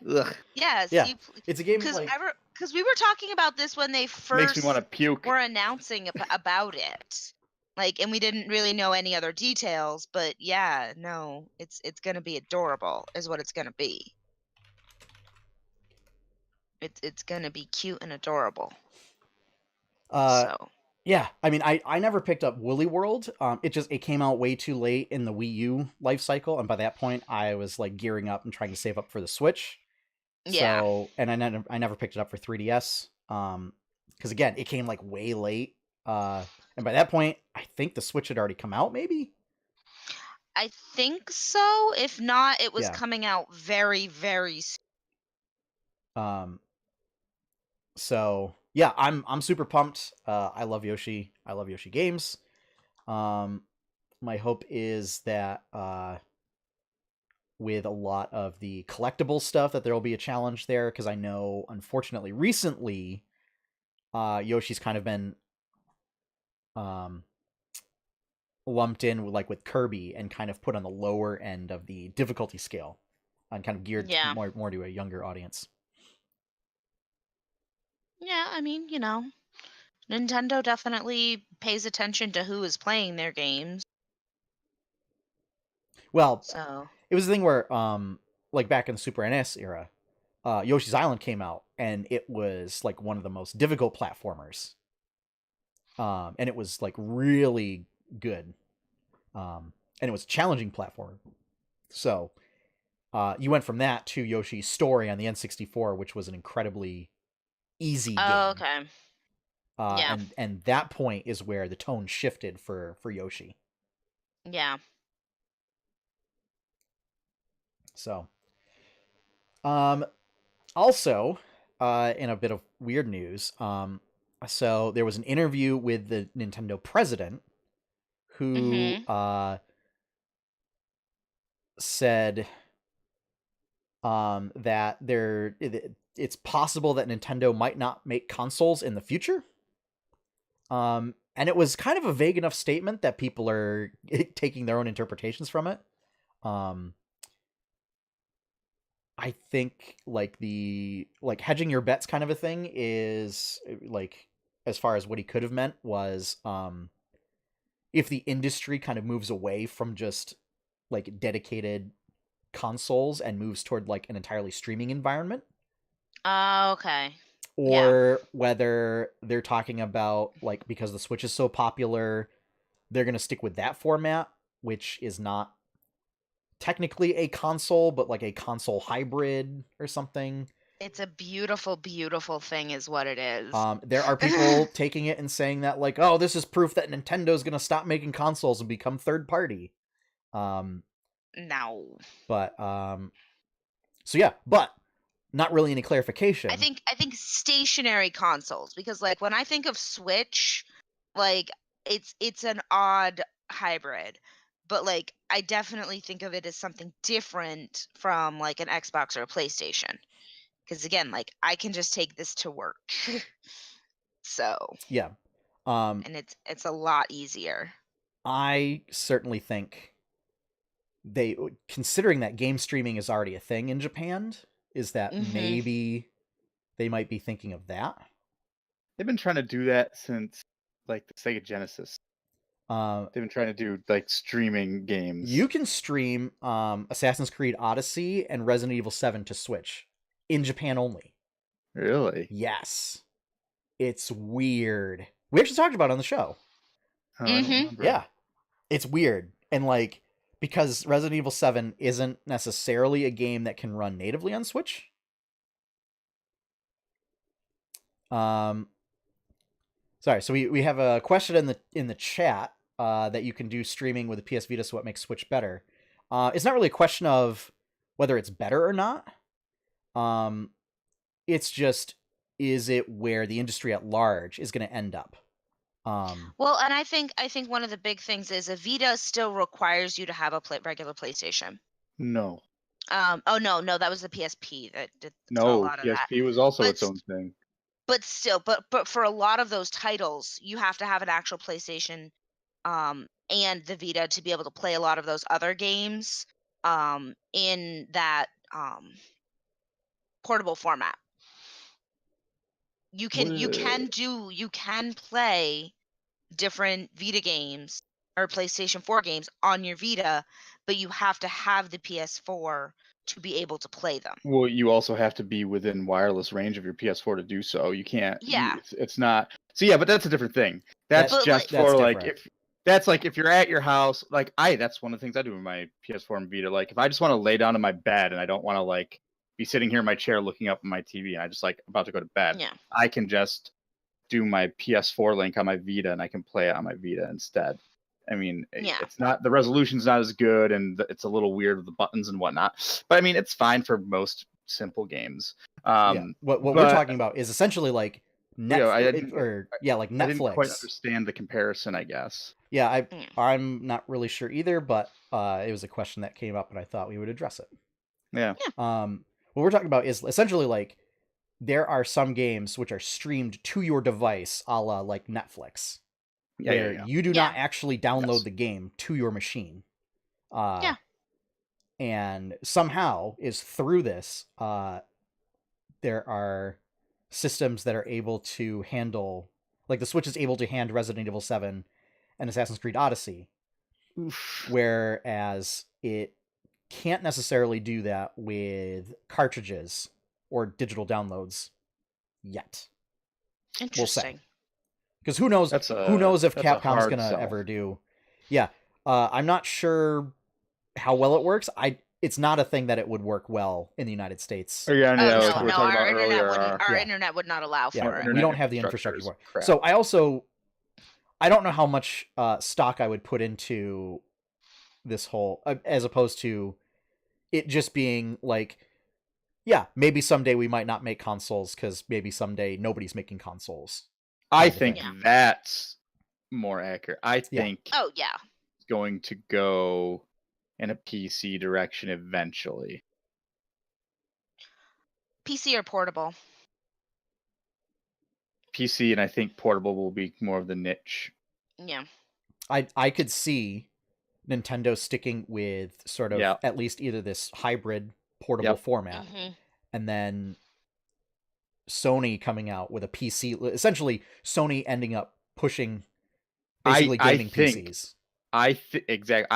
Ugh. Yes. Yeah. It's a game Because like we were talking about this when they Makes first me want to puke. were announcing about it. Like, and we didn't really know any other details, but yeah, no, it's gonna be adorable, is what it's gonna be. It's gonna be cute and adorable. So yeah, I mean, I never picked up Woolly World. It came out way too late in the Wii U life cycle, and by that point, I was like gearing up and trying to save up for the Switch. yeah, So, and I never picked it up for 3DS. Because again, it came like way late. And by that point, I think the Switch had already come out. Maybe. I think so. If not, it was Yeah. coming out very, very soon. So yeah, I'm super pumped. I love Yoshi. I love Yoshi games. My hope is that with a lot of the collectible stuff that there will be a challenge there, because I know unfortunately recently Yoshi's kind of been lumped in with Kirby and kind of put on the lower end of the difficulty scale and kind of geared more to a younger audience. Yeah, I mean, Nintendo definitely pays attention to who is playing their games. Well, So it was the thing where, like back in the Super NES era, Yoshi's Island came out, and it was like one of the most difficult platformers. And it was like really good. And it was a challenging platform. So, you went from that to Yoshi's Story on the N64, which was an incredibly easy game. Oh, okay. Yeah. And that point is where the tone shifted for Yoshi. Yeah. So, also, in a bit of weird news, so there was an interview with the Nintendo president who said that it's possible that Nintendo might not make consoles in the future. And it was kind of a vague enough statement that people are taking their own interpretations from it. I think the hedging your bets kind of a thing is like, as far as what he could have meant was, if the industry kind of moves away from just like dedicated consoles and moves toward like an entirely streaming environment. Okay. Or whether they're talking about like, because the Switch is so popular, they're going to stick with that format, which is not technically a console, but like a console hybrid or something. It's a beautiful, beautiful thing is what it is. There are people taking it and saying that like, oh, this is proof that Nintendo's going to stop making consoles and become third party. No. But so yeah, but not really any clarification. I think stationary consoles, because like when I think of Switch, like it's an odd hybrid, but like I definitely think of it as something different from like an Xbox or a PlayStation, because again, like I can just take this to work. So yeah, and it's a lot easier. I certainly think they, considering that game streaming is already a thing in Japan, is that maybe they might be thinking of that. They've been trying to do that since like the Sega Genesis. They've been trying to do like streaming games. You can stream Assassin's Creed Odyssey and Resident Evil 7 to Switch in Japan only. Really? Yes. It's weird. We actually talked about it on the show. Oh, I don't remember. Yeah. It's weird. And like, because Resident Evil 7 isn't necessarily a game that can run natively on Switch. Sorry, so we have a question in the chat that you can do streaming with a PS Vita, so what makes Switch better? It's not really a question of whether it's better or not. It's just, is it where the industry at large is going to end up? Well, and I think one of the big things is a Vita still requires you to have a regular PlayStation. No. Oh no, that was the PSP that did a No, lot of that. PSP was also But its own thing. But still, but for a lot of those titles, you have to have an actual PlayStation, and the Vita to be able to play a lot of those other games, in that portable format. You can play different Vita games or PlayStation 4 games on your Vita, but you have to have the PS4 to be able to play them. Well, you also have to be within wireless range of your PS4 to do so. You can't. Yeah. It's not. So yeah, but that's a different thing. That's But, just like- for That's like different. if you're at your house, like that's one of the things I do with my PS4 and Vita. Like if I just want to lay down in my bed and I don't want to like be sitting here in my chair looking up at my TV and I just like about to go to bed, yeah. I can just do my PS4 link on my Vita and I can play it on my Vita instead. I mean, Yeah. it's not, the resolution's not as good and it's a little weird with the buttons and whatnot, but I mean, it's fine for most simple games. Yeah. What we're talking about is essentially like Netflix, like Netflix. I didn't quite understand the comparison, I guess. Yeah, I'm not really sure either, but it was a question that came up and I thought we would address it. Yeah. What we're talking about is essentially like there are some games which are streamed to your device, a la like Netflix, where you do not actually download the game to your machine. And somehow is through this, there are systems that are able to handle, like the Switch is able to handle Resident Evil 7 and Assassin's Creed Odyssey, whereas it can't necessarily do that with cartridges or digital downloads yet. Interesting. Because who knows if Capcom's gonna ever do. Yeah, I'm not sure how well it works. It's not a thing that it would work well in the United States. Oh, yeah, no, like we were talking about earlier. Our internet would not allow for it. We don't have the infrastructure for it. So I don't know how much stock I would put into this whole, as opposed to it just being like, yeah, maybe someday we might not make consoles because maybe someday nobody's making consoles. I think that's more accurate. I think it's going to go in a PC direction eventually. PC or portable? PC, and I think portable will be more of the niche. Yeah. I could see Nintendo sticking with sort of at least either this hybrid portable format, and then Sony coming out with a PC. Essentially, Sony ending up pushing basically gaming PCs. I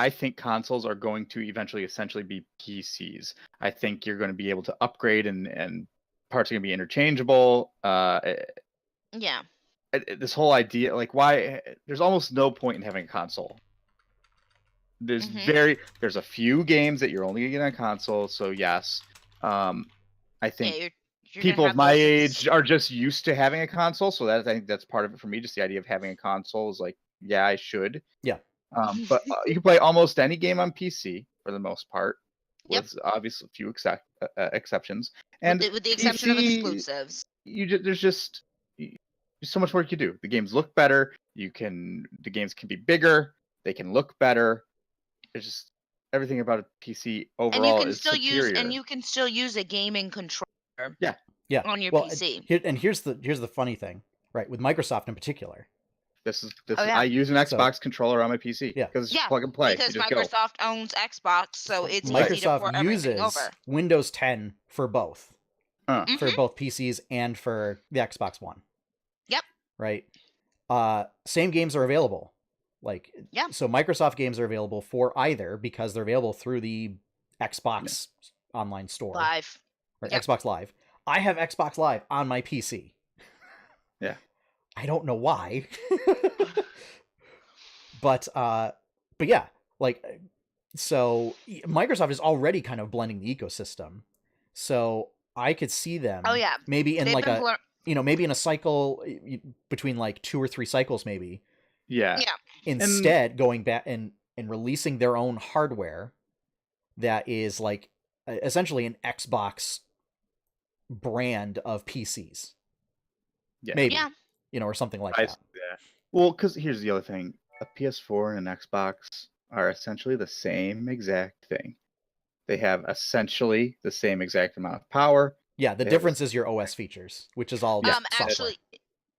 think consoles are going to eventually essentially be PCs. I think you're going to be able to upgrade and parts are going to be interchangeable. This whole idea, like, why there's almost no point in having a console. There's a few games that you're only going to get on console. So yes, I think people of my age are just used to having a console. So I think that's part of it for me. Just the idea of having a console is like, yeah, I should. Yeah. But you can play almost any game on PC for the most part, with obviously a few exceptions. And with the exception of exclusives, there's just so much work you do. The games look better. The games can be bigger. They can look better. It's just everything about a PC overall is superior. And you can still use a gaming controller. Yeah. On your PC. Here's the funny thing, right? With Microsoft in particular. I use an Xbox controller on my PC because it's plug and play. Because Microsoft owns Xbox, so it's Microsoft easy to port everything uses over. Windows 10 for both, for both PCs and for the Xbox One. Yep. Right. Same games are available. So Microsoft games are available for either because they're available through the Xbox online store. Live. Or Xbox Live. I have Xbox Live on my PC. Yeah. I don't know why. but yeah, so Microsoft is already kind of blending the ecosystem. So I could see them maybe in maybe in a cycle between like 2 or 3 cycles maybe. Yeah. Instead going back and releasing their own hardware that is like essentially an Xbox brand of PCs. Yeah. Maybe. Or something like that. Yeah. Well, because here's the other thing: a PS4 and an Xbox are essentially the same exact thing. They have essentially the same exact amount of power. Yeah, the They have difference is your OS features, which is all Yeah. software, Actually,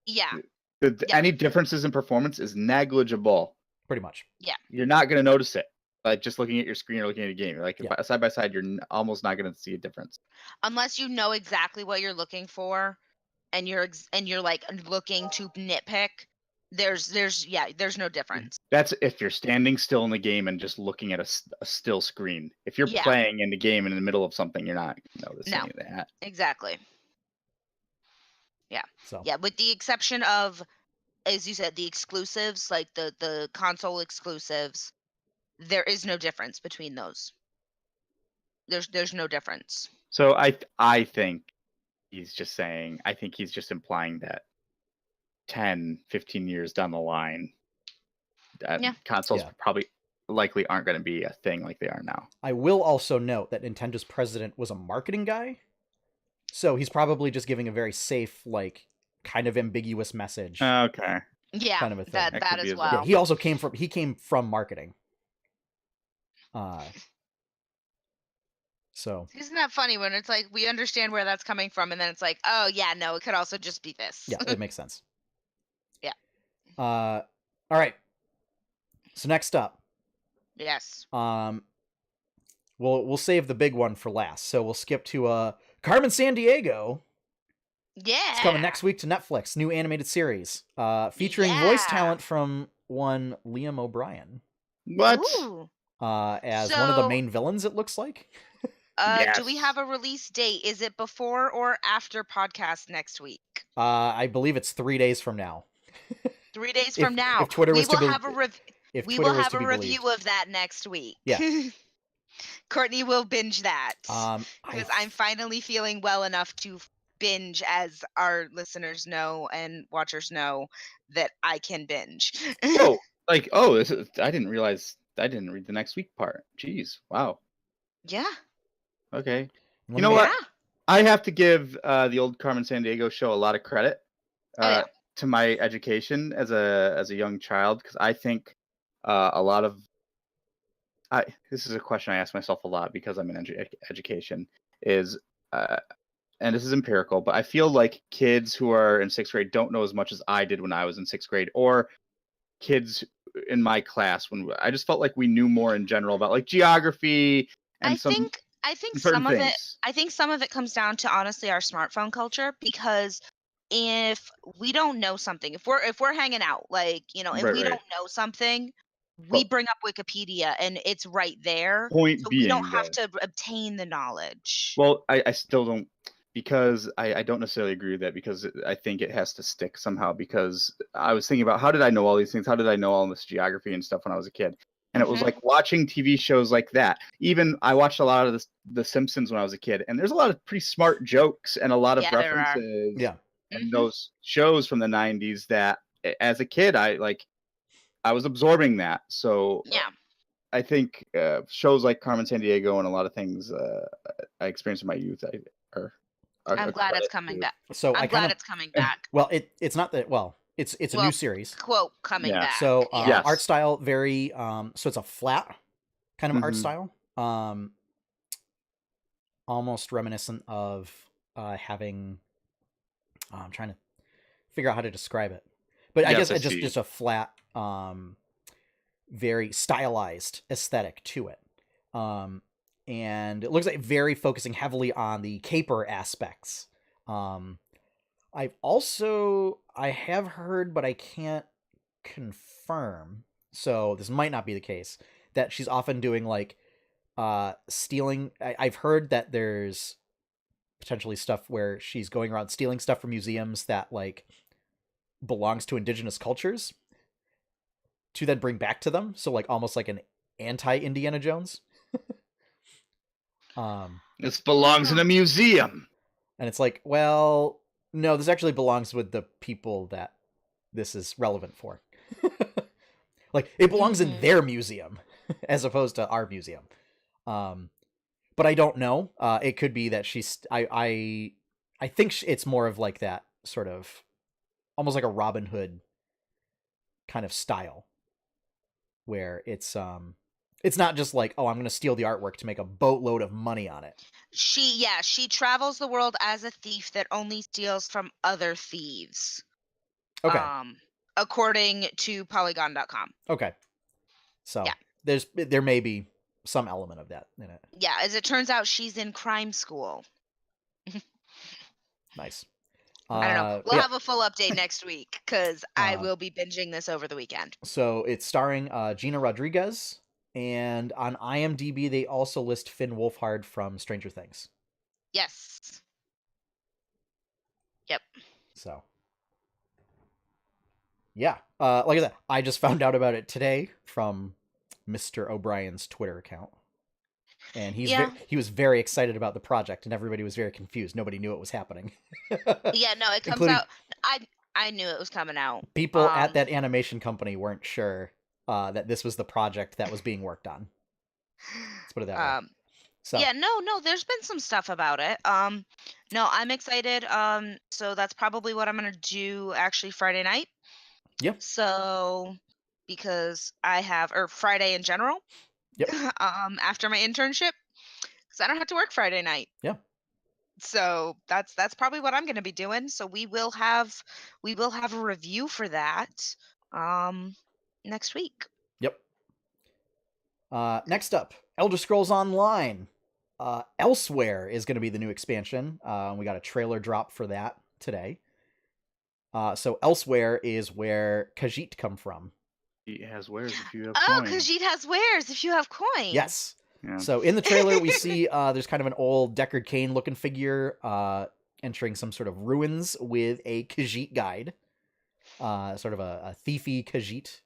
yeah, the- Yeah. any differences in performance is negligible. pretty much. You're not going to notice it. Like just looking at your screen or looking at a game, like Yeah. side by side, you're almost not going to see a difference. unless you know exactly what you're looking for, and you're like looking to nitpick. There's no difference. That's if you're standing still in the game and just looking at a still screen. If you're Yeah. playing in the game and in the middle of something, you're not noticing No. any of that. Exactly. So Yeah, with the exception of, as you said, the exclusives, like the console exclusives, there is no difference between those. There's no difference. So I think he's just saying, I think he's just implying that 10, 15 years down the line, Yeah. consoles Yeah. probably likely aren't going to be a thing like they are now. I will also note that Nintendo's president was a marketing guy, so he's probably just giving a very safe, like, kind of ambiguous message. Okay. Yeah, Kind of a thing. that That that could be as as well. Yeah, well. he also came from marketing. So Isn't that funny when it's like we understand where that's coming from, and then it's like, oh yeah, no, it could also just be this. yeah, it makes sense. Yeah. All right. So next up, Yes. we'll save the big one for last. So we'll skip to Carmen Sandiego. Yeah. It's coming next week to Netflix. New animated series, featuring voice talent from one Liam O'Brien. What? Ooh. As one of the So- main villains, it looks like. Do we Yes. have a release date? Is it before or after podcast next week? I believe it's 3 days from now. 3 days If- from now. if Twitter we was to will be- have a If we Twitter will was have to a be review believed. of that next week. Yeah. Courtney will binge that. Because I'm finally feeling well enough to binge, as our listeners know and watchers know that I can binge. Oh, like, oh, I didn't realize. I didn't read the next week part. Jeez. Wow. Yeah. Okay. Let You know me- what? Yeah. I have to give the old Carmen Sandiego show a lot of credit Oh, yeah. to my education as a young child, because I think a lot of this is a question I ask myself a lot because I'm in education is and this is empirical, but I feel like kids who are in sixth grade don't know as much as I did when I was in sixth grade, or kids in my class when I just felt like we knew more in general about like geography and I think certain some of it things. I think some of it comes down to honestly our smartphone culture, because if we don't know something, if we're hanging out, like, and Right, we right. don't know something, we Well- bring up Wikipedia and it's right there. Point So being, we don't have though- to obtain the knowledge. Well, I still don't, because I don't necessarily agree with that, because I think it has to stick somehow, because I was thinking about how did I know all these things? How did I know all this geography and stuff when I was a kid? And it was Mhm. like watching TV shows like that. Even I watched a lot of The Simpsons when I was a kid, and there's a lot of pretty smart jokes and a lot of Yeah, there are. references Yeah. in Mhm. those shows from the 90s that as a kid I was absorbing that. So Yeah. I think shows like Carmen Sandiego and a lot of things I experienced in my youth are I'm a glad it's credit coming to- back. So I'm I glad kind of it's coming back. well, it's not that it's a Well, new series. Quote coming Yeah. back. So yeah. Yes. art style very so it's a flat kind of art Mhm. style, almost reminiscent of having. I'm trying to figure out how to describe it, but I Yes, guess I it's see. just a flat, very stylized aesthetic to it, and it looks like very focusing heavily on the caper aspects. I have heard, but I can't confirm, so this might not be the case, that she's often doing like stealing. I've heard that there's potentially stuff where she's going around stealing stuff from museums that like belongs to indigenous cultures to then bring back to them, so like almost like an anti-Indiana Jones. This belongs in a museum. And it's like, well, no, this actually belongs with the people that this is relevant for. Like, it belongs in Mhm. their museum as opposed to our museum. But I don't know. It could be that she's. I think it's more of like that sort of, almost like a Robin Hood kind of style, where it's not just like, oh, I'm going to steal the artwork to make a boatload of money on it. She travels the world as a thief that only steals from other thieves. Okay. According to Polygon.com. Okay. So yeah. there may be some element of that in it. Yeah, as it turns out, she's in crime school. Nice. I don't know. We'll have a full update next week because I will be binging this over the weekend. So it's starring Gina Rodriguez, and on IMDb they also list Finn Wolfhard from Stranger Things. Yes. Yep. So yeah, like I said, I just found out about it today from Mr. O'Brien's Twitter account. And he was very excited about the project, and everybody was very confused. Nobody knew it was happening. Yeah, no, it comes out. I knew it was coming out. People at that animation company weren't sure that this was the project that was being worked on. Let's put it that way. So yeah, no, there's been some stuff about it. No, I'm excited. So that's probably what I'm gonna do actually Friday night. Yep. So because I have Friday in general. Yep. After my internship, because I don't have to work Friday night. Yeah. So that's probably what I'm going to be doing. So we will have a review for that next week. Yep. Next up, Elder Scrolls Online. Elsewhere is going to be the new expansion. We got a trailer drop for that today. So Elsewhere is where Khajiit come from. Khajiit has wares if you have coins. Khajiit has wares if you have coins. Yes. Yeah. So in the trailer, we see there's kind of an old Deckard Cain looking figure entering some sort of ruins with a Khajiit guide, sort of a thiefy Khajiit,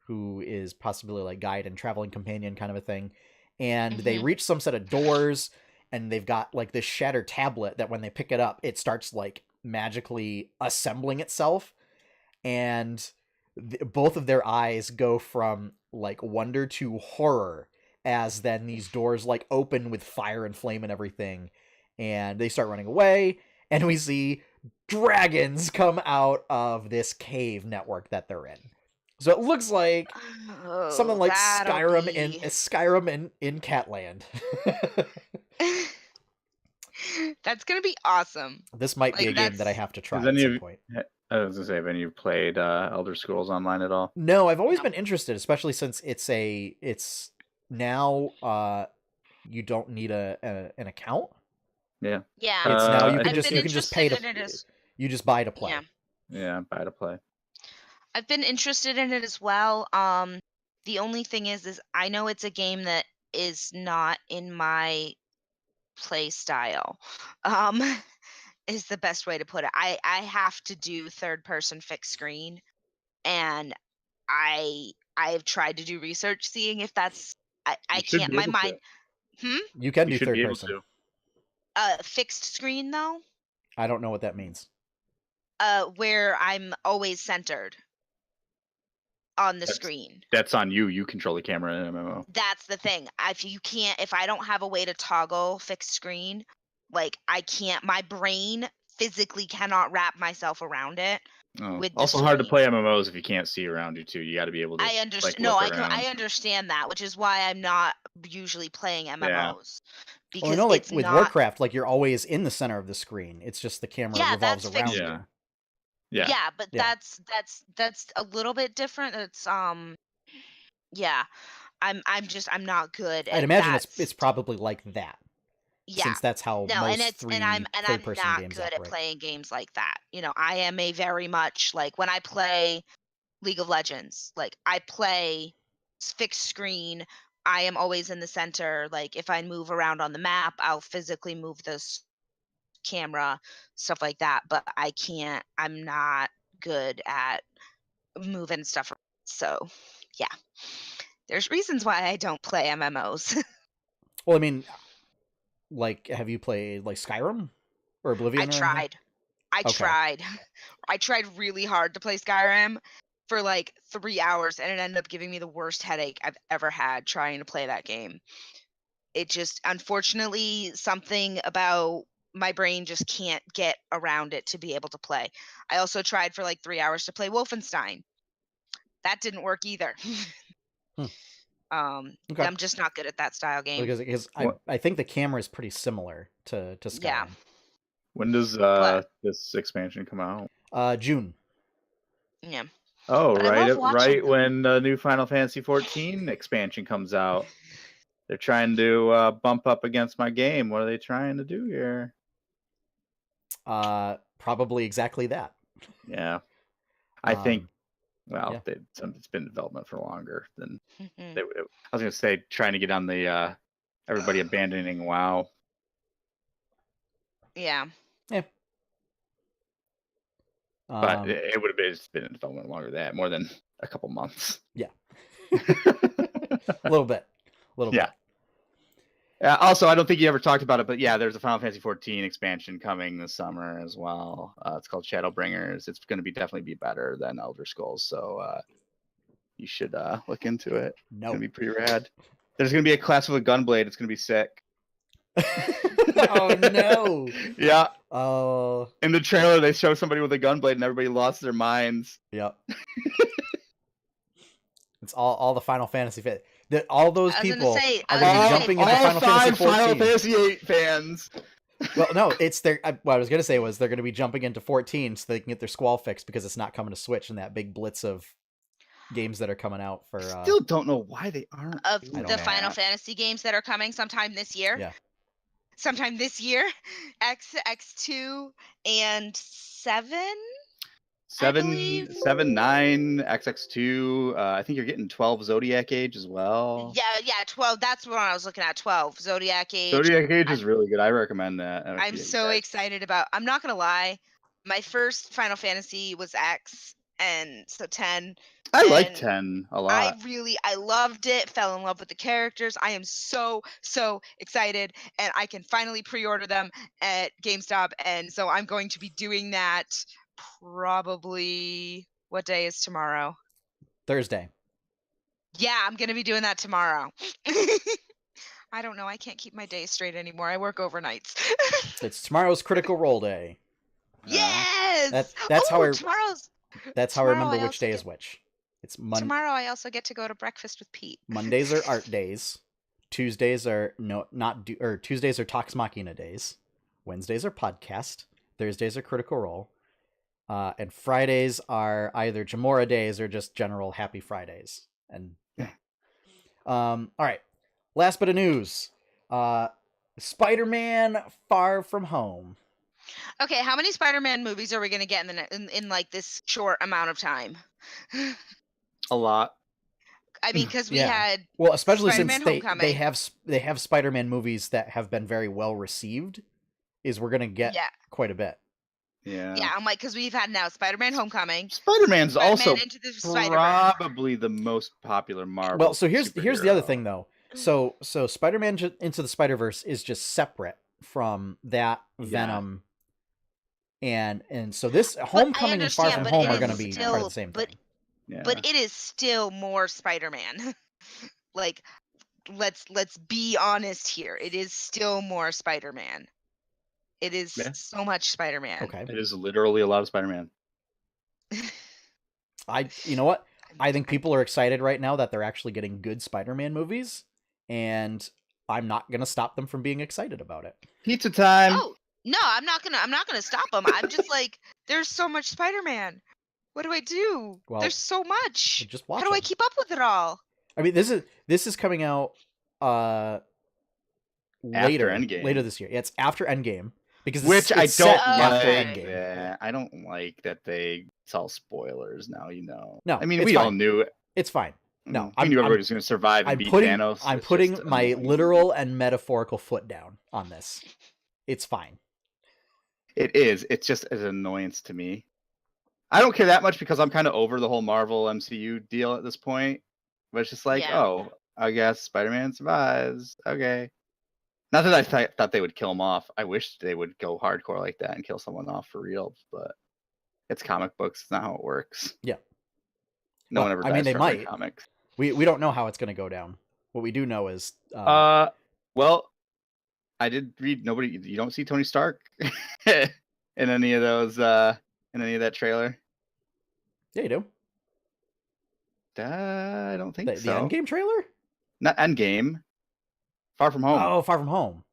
who is possibly like guide and traveling companion kind of a thing. And they reach some set of doors, and they've got like this shattered tablet that when they pick it up, it starts like magically assembling itself. And both of their eyes go from like wonder to horror as then these doors like open with fire and flame and everything, and they start running away, and we see dragons come out of this cave network that they're in. So it looks like something like Skyrim in Catland. That's gonna be awesome. This might be a game that I have to try at some point. I was gonna say, have any of you played Elder Scrolls Online at all? No, I've always been interested, especially since it's now you don't need an account. Yeah. Yeah. It's now you I've can just pay to you just buy to play. Yeah, buy to play. I've been interested in it as well. The only thing is I know it's a game that is not in my play style. Is the best way to put it. I have to do third person fixed screen, and I've tried to do research seeing if that's I can't my mind. You can do should third be able person. to. Fixed screen though? I don't know what that means. Where I'm always centered on the screen. That's on you. You control the camera in an MMO. That's the thing. If I don't have a way to toggle fixed screen, like I can't, my brain physically cannot wrap myself around it. Also hard to play MMOs if you can't see around you too. You got to be able to. I understand. Like, I understand that, which is why I'm not usually playing MMOs. Yeah. Because well, I know, like with Warcraft, like you're always in the center of the screen. It's just the camera revolves around you. Yeah, but that's a little bit different. It's yeah. I'm not good at I'd imagine it's probably like that. Yeah. Since that's how most I'm third-person not games good operate. at playing games like that. You know, I am a very much like when I play League of Legends, like I play fixed screen. I am always in the center. Like if I move around on the map, I'll physically move this camera, stuff like that. But I'm not good at moving stuff around. So yeah. There's reasons why I don't play MMOs. Well, I mean, like, have you played like Skyrim or Oblivion? I tried. I tried really hard to play Skyrim for like 3 hours, and it ended up giving me the worst headache I've ever had trying to play that game. It just, unfortunately, something about my brain just can't get around it to be able to play. I also tried for like 3 hours to play Wolfenstein, That didn't work either. Hmm. Okay. I'm just not good at that style game. Because What- I think the camera is pretty similar to Skyrim. Yeah. When does But- this expansion come out? June. Yeah. Oh, But I right, love watching right them. when the new Final Fantasy 14 expansion comes out. They're trying to bump up against my game. What are they trying to do here? Probably exactly that. Yeah, I think. Um, Well, yeah. it's been in development for longer than Mhm. they. I was gonna say trying to get on the everybody abandoning WoW. Yeah. But it would have been it's been in development longer than that, more than a couple months. Yeah. A little bit. Yeah. Also, I don't think you ever talked about it, but yeah, there's a Final Fantasy 14 expansion coming this summer as well. It's called Shadowbringers. It's going to definitely be better than Elder Scrolls, so you should look into it. It's No. going to be pretty rad. There's going to be a class with a gunblade. It's going to be sick. Oh no. Yeah. Oh. In the trailer, they show somebody with a gunblade, and everybody lost their minds. Yep. It's all the Final Fantasy all those I was gonna people say- are I going to was be gonna jumping say- into all Final Fantasy five 14. Final Fantasy 8 fans. Well, no, it's their. What I was going to say was they're going to be jumping into 14 so they can get their squall fixed because it's not coming to Switch in that big blitz of games that are coming out for. Still don't know why they aren't. Of doing the Final that. Fantasy games that are coming sometime this year. Yeah. Sometime this year. X2 and 7. 7, believe. 7, 9, XX2. I think you're getting 12 Zodiac Age as well. Yeah, 12. That's what I was looking at. 12. Zodiac Age. Zodiac Age is really good. I recommend that. I'm so excited about. I'm not gonna lie. My first Final Fantasy was X, and so 10. I like and 10 a I lot. loved it. Fell in love with the characters. I am so excited, and I can finally pre-order them at GameStop, and so I'm going to be doing that probably. What day is tomorrow? Thursday. Yeah, I'm gonna be doing that tomorrow. I don't know. I can't keep my days straight anymore. I work overnights. It's tomorrow's Critical Role day. Yes. That's how I. Tomorrow's. That's how I remember Tomorrow I which day also is which. It's Tomorrow I also get to go to breakfast with Pete. Mondays are art days. Tuesdays are Tuesdays are Tox Machina days. Wednesdays are podcast. Thursdays are Critical Role. And Fridays are either Jemmora days or just general Happy Fridays. And all right. Last bit of news. Spider-Man Far From Home. Okay, how many Spider-Man movies are we gonna get in like this short amount of time? A lot. I mean, because we Yeah. had Well, especially Spider-Man since they Homecoming. have Spider-Man movies that have been very well received, is we're gonna get Yeah. quite a bit. Yeah. Yeah, I'm like, because we've had now Spider-Man Homecoming, Spider-Man's also Into the Spider-Verse. probably the most popular Marvel. Well, so here's the other superhero. thing though. So Spider-Man Into the Spider-Verse is just separate from that Venom. And so this Homecoming and Far From understand, but Home it are is going to be part of still- the same but- thing. Yeah. But it is still more Spider-Man. Like, let's be honest here. It is still more Spider-Man. It is Yeah. so much Spider-Man. Okay. it is literally a lot of Spider-Man. You know what? I think people are excited right now that they're actually getting good Spider-Man movies, and I'm not going to stop them from being excited about it. Pizza time. Oh no, I'm not gonna stop them. I'm just like, there's so much Spider-Man. What do I do? Well, there's so much. Just watch How do I them. keep up with it all? I mean, this is coming out later Endgame. this year. Yeah, it's after Endgame because Which I it's don't set like. after Okay. Endgame. Yeah, I don't like that they tell spoilers now. No, I mean, it's we all fine. knew it. It's fine. No, we knew everybody was going to survive and I'm beat putting Thanos. I'm It's putting just my annoying. literal and metaphorical foot down on this. It's fine. It is. It's just an annoyance to me. I don't care that much because I'm kind of over the whole Marvel MCU deal at this point. But it's just like, Yeah. oh, I guess Spider-Man survives. Okay. Not that I thought they would kill him off. I wish they would go hardcore like that and kill someone off for real. But it's comic books. It's not how it works. Yeah. No Well, one ever I dies mean, they from reading might. comics. We don't know how it's going to go down. What we do know is Well, I did read you don't see Tony Stark in any of those in any of that trailer. yeah, you do. I don't think The so. Endgame trailer? Not Endgame. Far From Home. Oh, Far From Home.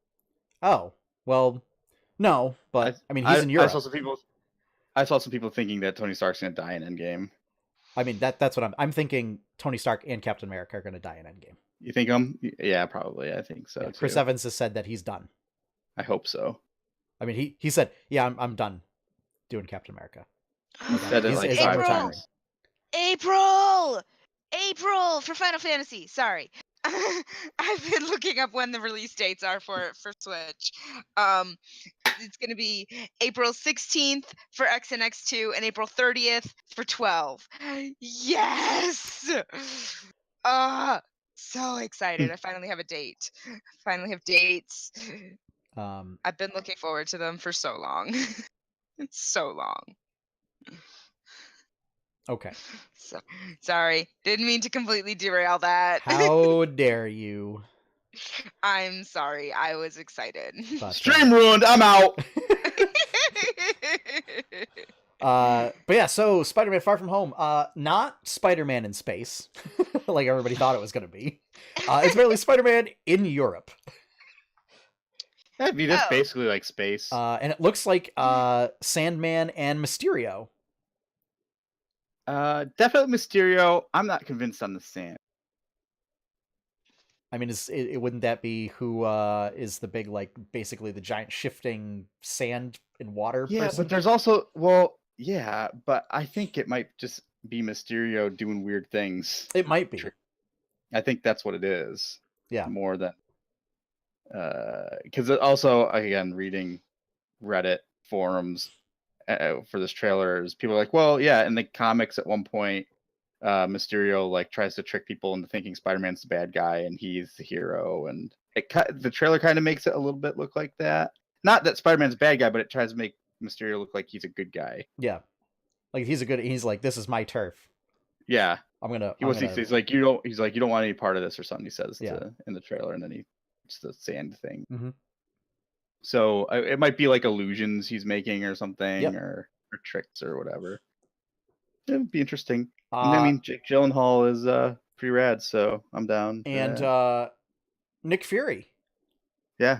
Oh, well, no, but I mean, he's in Europe. I saw some people thinking that Tony Stark's gonna die in Endgame. I mean, that's what I'm thinking. Tony Stark and Captain America are going to die in Endgame. You think Yeah, probably. I think so. Yeah, too. Chris Evans has said that he's done. I hope so. I mean, he said, "Yeah, I'm done doing Captain America." Said it like 5 times. April for Final Fantasy. Sorry. I've been looking up when the release dates are for Switch. It's going to be April 16th for X and X2 and April 30th for 12. Yes! So excited. I finally have a date. Finally have dates. I've been looking forward to them for so long. It's so long. Okay. So, sorry. Didn't mean to completely derail that. How dare you? I'm sorry. I was excited. Stream ruined. I'm out. But yeah, so Spider-Man Far From Home, not Spider-Man in space, like everybody thought it was going to be. It's merely Spider-Man in Europe. That'd be just basically like space. And it looks like Sandman and Mysterio. Definitely Mysterio. I'm not convinced on the Sand. I mean, wouldn't that be who is the big, like, basically the giant shifting sand and water person? But there's also, yeah, but I think it might just be Mysterio doing weird things. It might be. I think that's what it is. Yeah. More than, because also, again, reading Reddit forums for this trailer, is people are like, well, yeah, in the comics at one point, Mysterio like tries to trick people into thinking Spider-Man's the bad guy and he's the hero, and the trailer kind of makes it a little bit look like that. Not that Spider-Man's a bad guy, but it tries to make Mysterio look like he's a good guy. Yeah, like he's like, this is my turf. Yeah, he's like, you don't want any part of this or something. He says in the trailer, and then it's the sand thing. Mm-hmm. So it might be like illusions he's making or something, or tricks or whatever. It would be interesting. I mean, Jake Gyllenhaal is pretty rad, so I'm down. And Nick Fury. Yeah.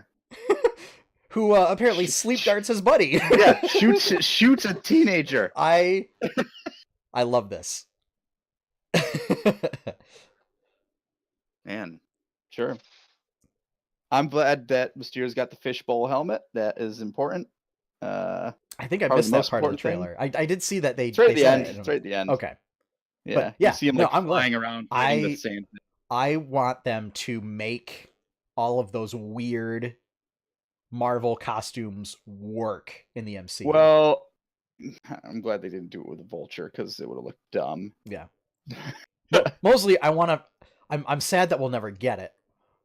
Who apparently sleep darts his buddy. Yeah, shoots a teenager. I love this. Man, sure. I'm glad that Mysterio's got the fishbowl helmet. That is important. I think I missed that part of the trailer. I did see that It's right at the end. It's right at the end. Okay. Yeah. But, yeah. You see him I'm flying around. I want them to make all of those weird Marvel costumes work in the MCU. Well, I'm glad they didn't do it with a Vulture because it would have looked dumb. Yeah. Mostly, I'm sad that we'll never get it,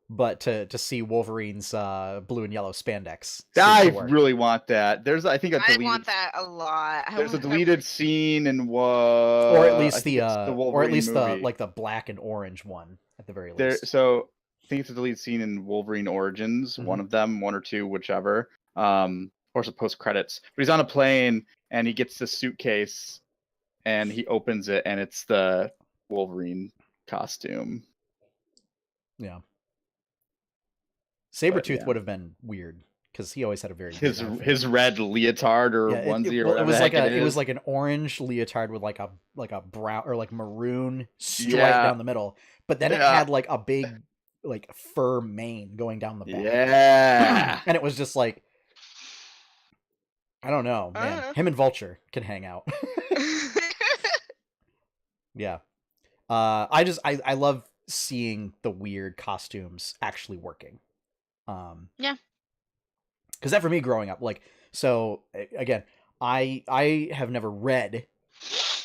but to see Wolverine's blue and yellow spandex. I really want that. I want that a lot. There's a deleted scene in what, or at least the black and orange one at the very least. So I think it's a deleted scene in Wolverine Origins, Mm-hmm. one of them, one or two, whichever. Or some post credits. But he's on a plane and he gets this suitcase and he opens it and it's the Wolverine costume. Yeah. Sabretooth would have been weird because he always had a very his red leotard or onesie or whatever. It was like an orange leotard with like a brown or like maroon stripe down the middle, but then it had like a big like fur mane going down the back. Yeah. And it was just like, I don't know, man. Him and Vulture can hang out. Yeah. I love seeing the weird costumes actually working. Yeah. Because that for me growing up, like, so again, I have never read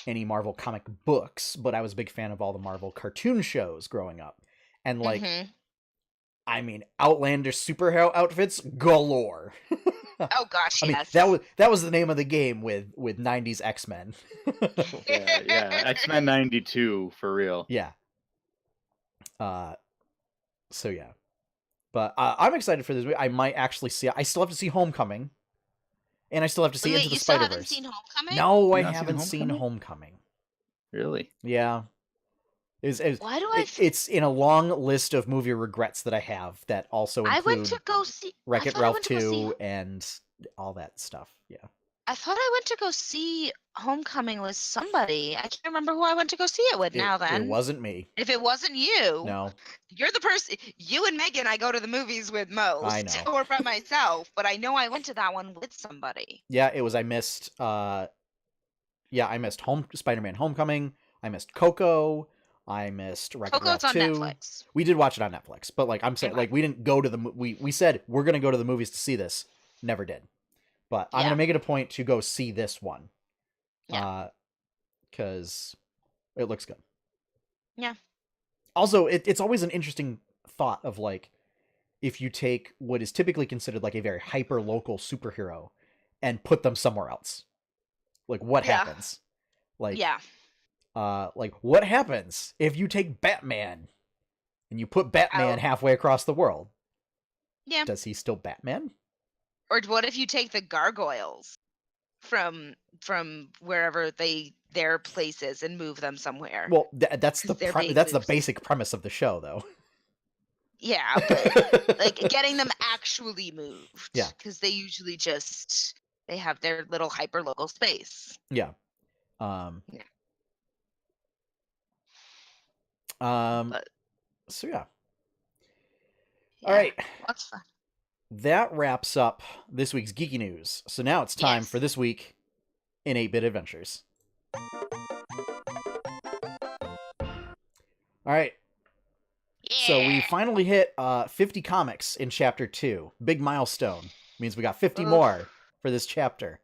any Marvel comic books, but I was a big fan of all the Marvel cartoon shows growing up. And like, I mean, outlandish superhero outfits galore. Oh gosh, yes. That was the name of the game with 90s X-Men. yeah. X-Men 92 for real. Yeah. So yeah. But I'm excited for this movie. I might actually see it. I still have to see Homecoming. And I still have to see Into the Spider-Verse. You still haven't seen Homecoming? No, I haven't seen Homecoming. Really? Yeah. Why do I? It's in a long list of movie regrets that I have that also I went include to go see. I Wreck-It thought I Ralph went to go see. 2 and all that stuff. Yeah. I thought I went to go see Homecoming with somebody. I can't remember who I went to go see it with now. It Then, wasn't me. if it wasn't you, No, you're the person. You and Megan, I go to the movies with most, I know. or by myself. But I know I went to that one with somebody. Yeah, it was. I missed. I missed Spider-Man: Homecoming. I missed Coco. I missed Wreck-It Ralph Coco's on 2. Netflix. We did watch it on Netflix, but like I'm saying, Okay. like we didn't go to the we said we're gonna go to the movies to see this. Never did. But I'm Yeah. gonna make it a point to go see this one. Yeah. Because it looks good. Yeah. Also, it's always an interesting thought of like if you take what is typically considered like a very hyper local superhero and put them somewhere else. Like what Yeah. happens? Like Yeah. like what happens if you take Batman and you put Batman halfway across the world? Yeah. Does he still Batman? Or what if you take the gargoyles from wherever their places and move them somewhere? Well, that's 'Cause they're being that's the moved. basic premise of the show, though. Yeah, but like getting them actually moved. Yeah. Because they usually just they have their little hyper local space. Yeah. Yeah. But So yeah. yeah, All right. that's fun. That wraps up this week's geeky news. So now it's time Yes. for this week in 8-Bit Adventures. All right. Yeah. So we finally hit 50 comics in chapter 2. Big milestone. Means we got 50 more for this chapter.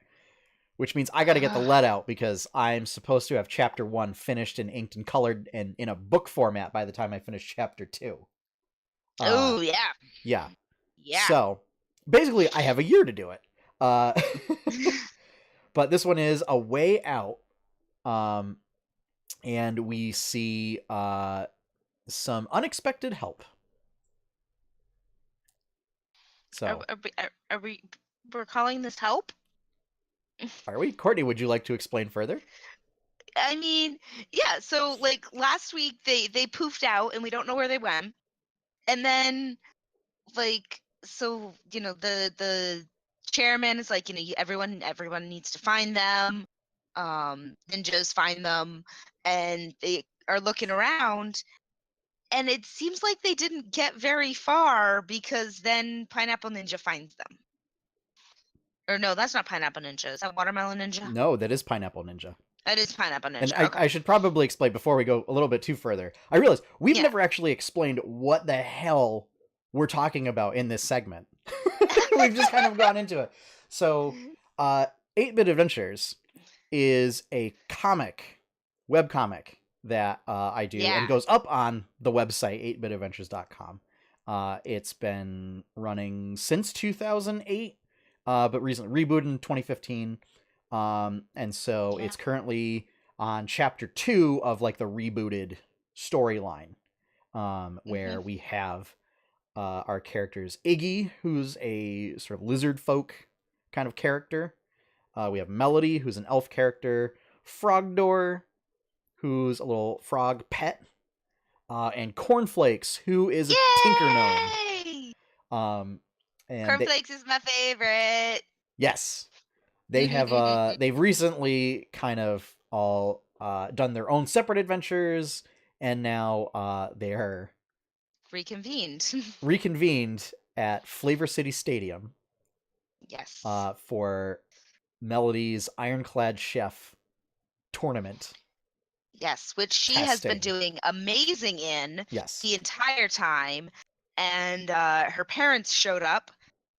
Which means I got to get the lead out because I'm supposed to have chapter 1 finished and inked and colored and in a book format by the time I finish chapter 2. Oh, yeah. Yeah. Yeah. So basically I have a year to do it. But this one is A Way Out. And we see some unexpected help. So Are we we're calling this help? are we? Courtney, would you like to explain further? I mean, yeah, so like last week they poofed out and we don't know where they went. And then like so, the chairman is like, everyone needs to find them. Ninjas find them and they are looking around and it seems like they didn't get very far because then Pineapple Ninja finds them. Or no, that's not Pineapple Ninja. Is that Watermelon Ninja? No, that is Pineapple Ninja. That is Pineapple Ninja. And Okay. I should probably explain before we go a little bit too further. I realize we've Yeah. never actually explained what the hell we're talking about in this segment. We've just kind of gone into it. So, 8-Bit Adventures is a webcomic that I do and goes up on the website 8bitadventures.com. It's been running since 2008, but recently rebooted in 2015. And so it's currently on chapter 2 of like the rebooted storyline, where we have our characters Iggy, who's a sort of lizard folk kind of character. We have Melody, who's an elf character. Frogdor, who's a little frog pet. And Cornflakes, who is a tinker gnome. And Cornflakes is my favorite. Yes. They have they've recently kind of all done their own separate adventures, and now they are reconvened at Flavor City Stadium. Yes. For Melody's Ironclad Chef tournament. Yes, which she has been doing amazing in the entire time. And her parents showed up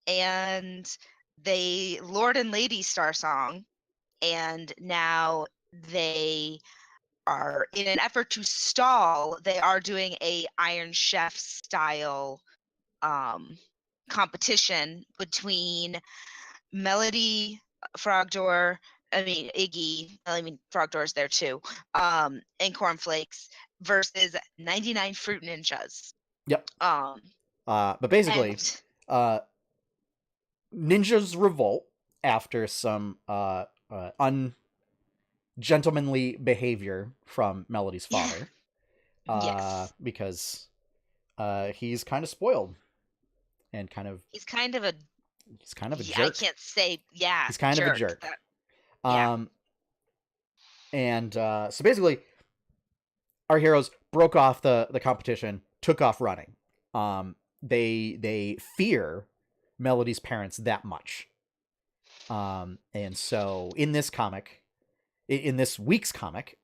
and they Lord and Lady Star Song, and now they are, in an effort to stall, they are doing a Iron Chef style competition between Melody, Frogdor, Iggy, Frogdor's there too, and Cornflakes versus 99 Fruit Ninjas. Yep. But basically, ninjas revolt after some ungentlemanly behavior from Melody's father. Yes. Because he's kind of spoiled and He's kind of a jerk. I can't say He's kind of a jerk. Yeah. And so basically, our heroes broke off the competition, took off running. They fear Melody's parents that much. And so in this week's comic,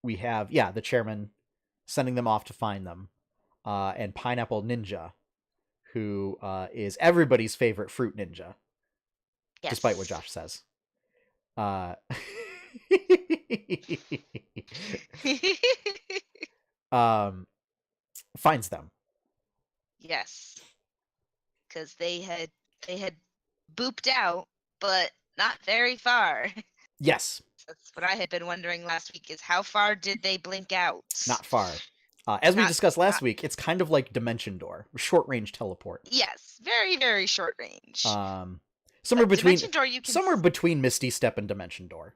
we have the chairman sending them off to find them, and Pineapple Ninja, who is everybody's favorite fruit ninja, despite what Josh says. Finds them. Yes, because they had booped out, but not very far. Yes, that's what I had been wondering last week: is how far did they blink out? Not far. As we discussed last week, it's kind of like Dimension Door, short range teleport. Yes, very very short range. Somewhere between Dimension Door, between Misty Step and Dimension Door.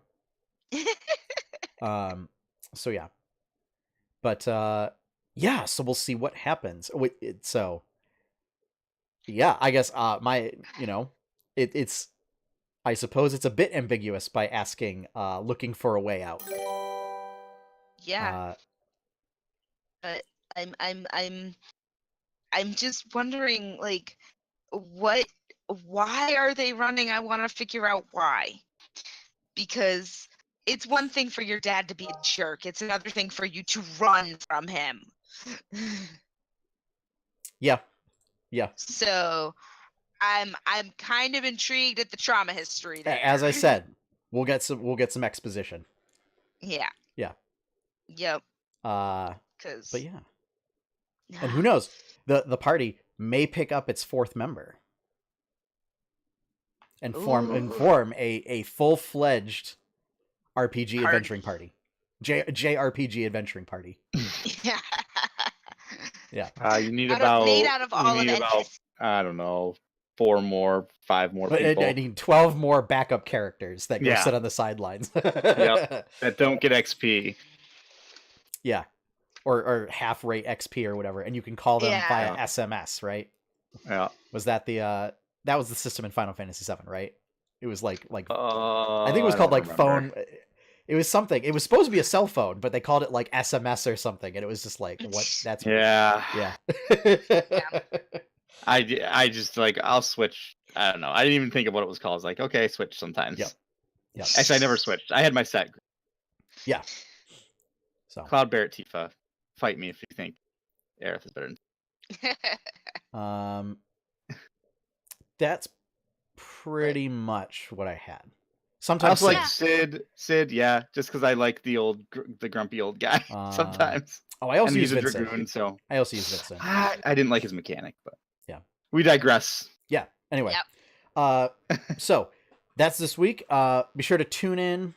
So yeah, but so we'll see what happens. So yeah, I guess it's I suppose it's a bit ambiguous by asking looking for a way out. Yeah. But I'm just wondering, like, why are they running? I want to figure out why. Because it's one thing for your dad to be a jerk. It's another thing for you to run from him. Yeah. So I'm kind of intrigued at the trauma history there. As I said, we'll get some exposition. Yeah. Yep. But yeah. And who knows? The party may pick up its fourth member and form a full-fledged RPG adventuring party. JRPG adventuring party. Yeah. You need made out of all of NPCs. I don't know, 5 more people. I need 12 more backup characters that go sit on the sidelines. Yep. That don't get XP. Yeah. Or half rate XP or whatever, and you can call them via SMS, right? Yeah. Was that that was the system in Final Fantasy VII, right? It was like I think it was I called don't like remember. phone. It was something. It was supposed to be a cell phone, but they called it like SMS or something, and it was just like what? That's yeah. I just like I'll switch. I don't know. I didn't even think of what it was called. I was like, okay, switch sometimes. Yep. Actually, I never switched. I had my set. Yeah. So Cloud Barrett Tifa, fight me if you think Aerith is better. That's pretty much what I had. Sometimes I was like Sid, yeah, just because I like the grumpy old guy. Sometimes. Oh, I also use a Vincent. dragoon, so I also use Vincent. I didn't like his mechanic, but yeah, we digress. Yeah. Anyway, so that's this week. Be sure to tune in.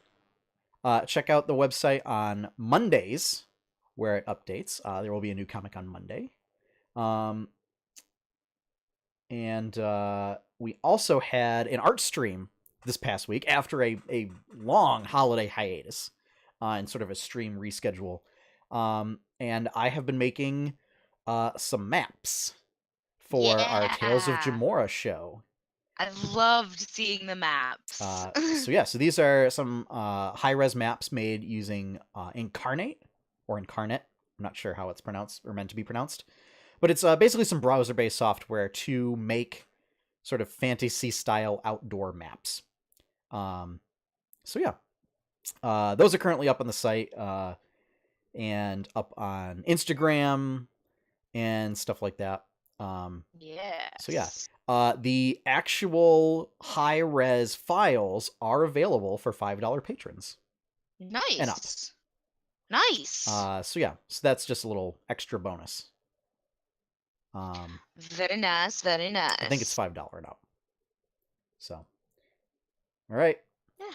Check out the website on Mondays, where it updates. There will be a new comic on Monday. And we also had an art stream this past week after a long holiday hiatus and sort of a stream reschedule. And I have been making some maps for our Tales of Jemmora show. I loved seeing the maps. So these are some high-res maps made using Inkarnate or Inkarnate. I'm not sure how it's pronounced or meant to be pronounced. But it's basically some browser-based software to make sort of fantasy-style outdoor maps. Those are currently up on the site and up on Instagram and stuff like that. The actual high-res files are available for $5 patrons. Nice. And up. Nice. So that's just a little extra bonus. Very nice, very nice. I think it's $5 and up. So, all right. Yeah.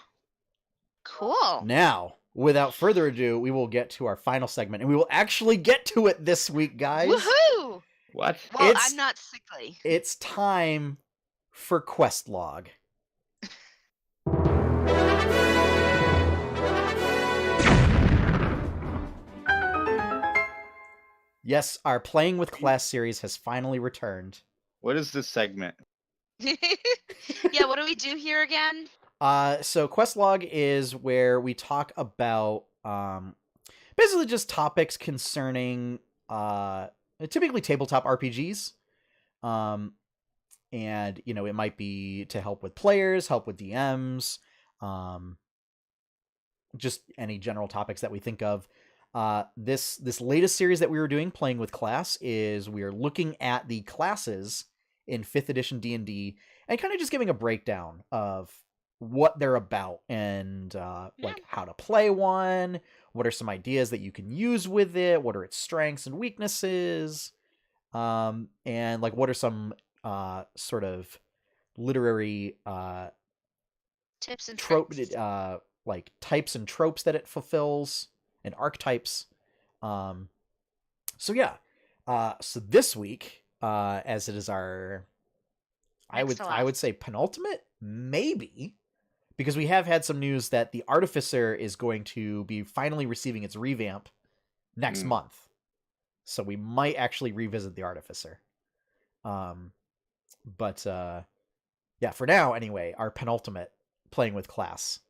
Cool. Now, without further ado, we will get to our final segment, and we will actually get to it this week, guys. Woohoo! What? Well, I'm not sickly. It's time for Quest Log. Yes, our Playing with Class series has finally returned. What is this segment? Yeah, what do we do here again? So quest log is where we talk about basically just topics concerning typically tabletop RPGs. And it might be to help with players, help with DMs, just any general topics that we think of. This latest series that we were doing, Playing with Class, is we are looking at the classes in 5th edition D&D and kind of just giving a breakdown of what they're about and like how to play one, what are some ideas that you can use with it, what are its strengths and weaknesses, and like what are some sort of literary Tips and trope tricks. like types and tropes that it fulfills and archetypes. So yeah. So this week, as it is our I would say penultimate, maybe, because we have had some news that the Artificer is going to be finally receiving its revamp next month. So we might actually revisit the Artificer. But yeah, for now anyway, our penultimate Playing with Class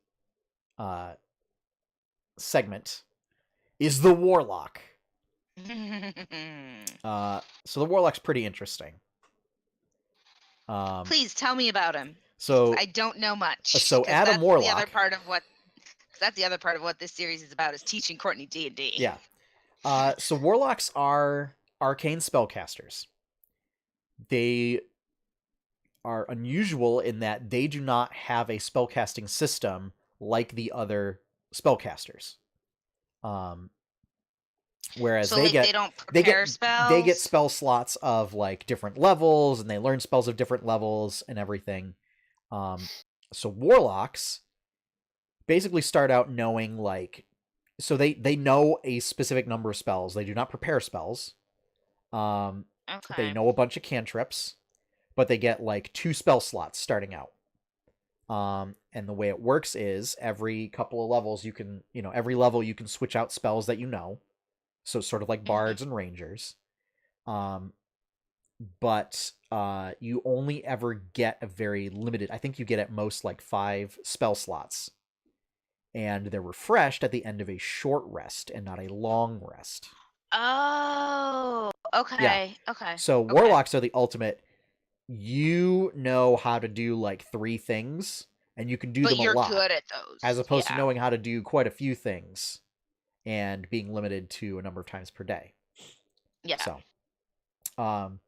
segment is the Warlock. So the Warlock's pretty interesting. Please tell me about him. So I don't know much. So Adam Warlock. That's the other part of what this series is about, is teaching Courtney D&D. Yeah. So Warlocks are arcane spellcasters. They are unusual in that they do not have a spellcasting system like the other spellcasters. Whereas so they don't prepare spells. They get spell slots of like different levels, and they learn spells of different levels and everything. So Warlocks basically start out knowing so they know a specific number of spells. They do not prepare spells. They know a bunch of cantrips, but they get like 2 spell slots starting out. And the way it works is every couple of levels every level you can switch out spells that you know. So sort of like bards and rangers. But you only ever get a very limited, I think you get at most like 5 spell slots. And they're refreshed at the end of a short rest and not a long rest. Oh, okay. Yeah. Okay. So Warlocks are the ultimate. You know how to do like 3 things, and you can do them a lot. But you're good at those. As opposed to knowing how to do quite a few things and being limited to a number of times per day. Yeah. So,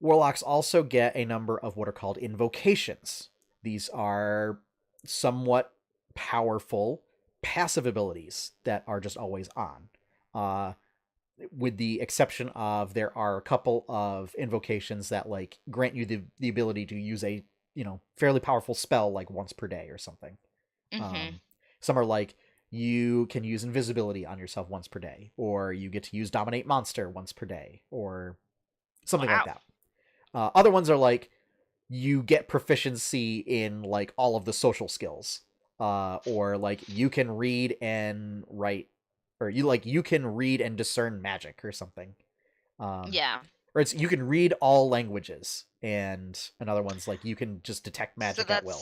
Warlocks also get a number of what are called invocations. These are somewhat powerful passive abilities that are just always on. With the exception of there are a couple of invocations that like grant you the ability to use a fairly powerful spell like once per day or something. Some are like you can use invisibility on yourself once per day, or you get to use dominate monster once per day, or something like that. Other ones are like you get proficiency in like all of the social skills, or like you can read and write, or you can read and discern magic or something. Yeah. Or it's you can read all languages, and another one's like you can just detect magic at will.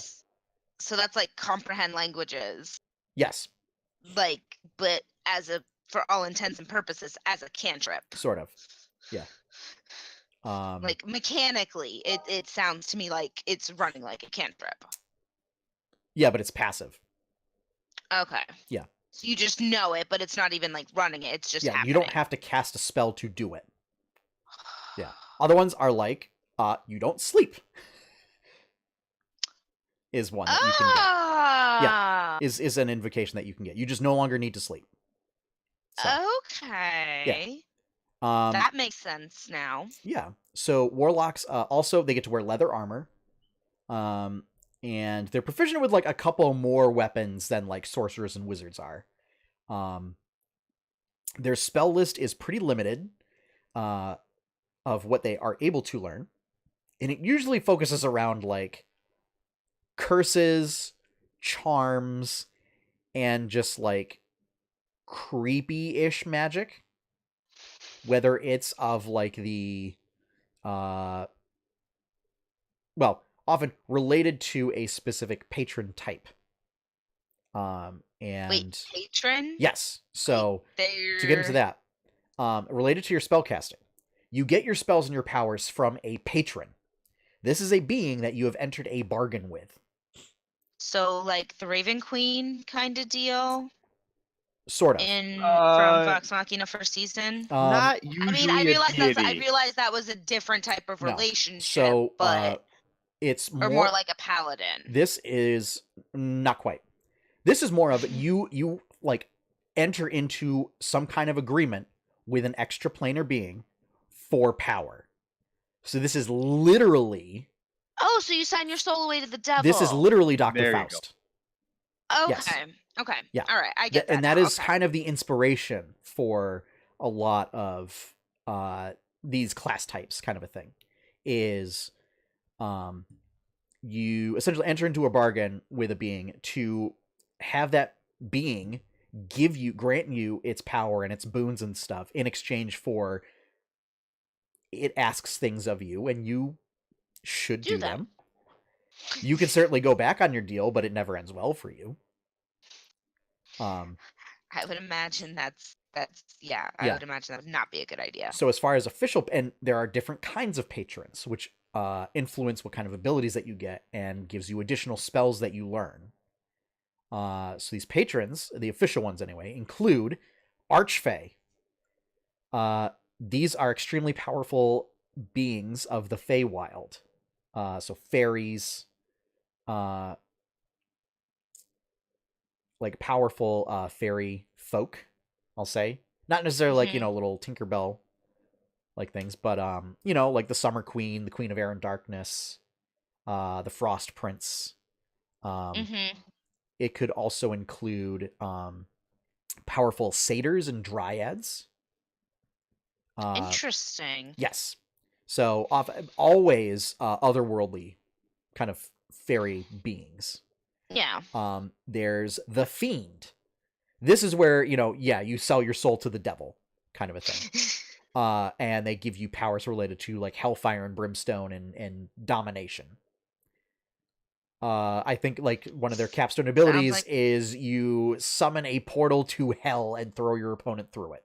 So that's like comprehend languages. Yes. Like, but for all intents and purposes, as a cantrip. Sort of. Yeah. Like mechanically, it sounds to me like it's running like a cantrip. Yeah, but it's passive. Okay. Yeah. So you just know it, but it's not even like running it. It's just happening. You don't have to cast a spell to do it. Yeah. Other ones are like, you don't sleep. Is one that you can get. Yeah. Is an invocation that you can get. You just no longer need to sleep. So, okay. Yeah. That makes sense now. Yeah. So Warlocks also they get to wear leather armor. And they're proficient with like a couple more weapons than like sorcerers and wizards are. Their spell list is pretty limited of what they are able to learn. And it usually focuses around like curses, charms, and just like creepy-ish magic. whether it's of like the often related to a specific patron type. And Wait, patron? yes, so They're... to get into that, related to your spellcasting, you get your spells and your powers from a patron. This is a being that you have entered a bargain with. So, like the Raven Queen kind of deal? Sort of. From Vox Machina first season? Not I usually mean, I deity. realized that was a different type of No. relationship, So, but it's or more like a paladin. This is not quite. This is more of you like enter into some kind of agreement with an extraplanar being for power. So this is literally. Oh, so you sign your soul away to the devil. This is literally Dr. There you Faust. Okay. Yes. Okay. Yeah. All right. I get that. And that now. is kind of the inspiration for a lot of these class types, kind of a thing. Is you essentially enter into a bargain with a being to have that being grant you its power and its boons and stuff in exchange for it asks things of you, and you should do them. You can certainly go back on your deal, but it never ends well for you. I would imagine that's I would imagine that would not be a good idea. So as far as official, and there are different kinds of patrons, which influence what kind of abilities that you get and gives you additional spells that you learn. So these patrons, the official ones anyway, include Archfey. These are extremely powerful beings of the Feywild. So fairies, like powerful fairy folk, I'll say. Not necessarily like, little Tinkerbell like things, but like the Summer Queen, the Queen of Air and Darkness, the Frost Prince. It could also include powerful satyrs and dryads. Interesting. Yes. So always otherworldly kind of fairy beings. Yeah. There's the Fiend. This is where, you sell your soul to the devil kind of a thing. And they give you powers related to like hellfire and brimstone and domination. I think like one of their capstone abilities is you summon a portal to hell and throw your opponent through it.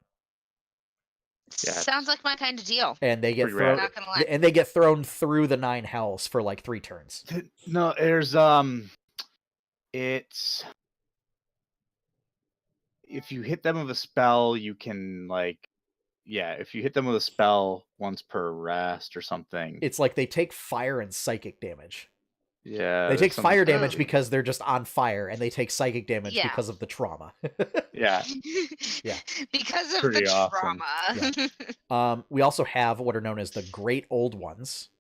Yeah. Sounds like my kind of deal. And they get thrown. Not gonna lie. And they get thrown through the 9 hells for like 3 turns. No, there's it's if you hit them with a spell, you can if you hit them with a spell once per rest or something. It's like they take fire and psychic damage. Yeah. They take fire damage because they're just on fire, and they take psychic damage because of the trauma. Yeah. Yeah. Because of Pretty the awesome. trauma. Yeah. We also have what are known as the Great Old Ones,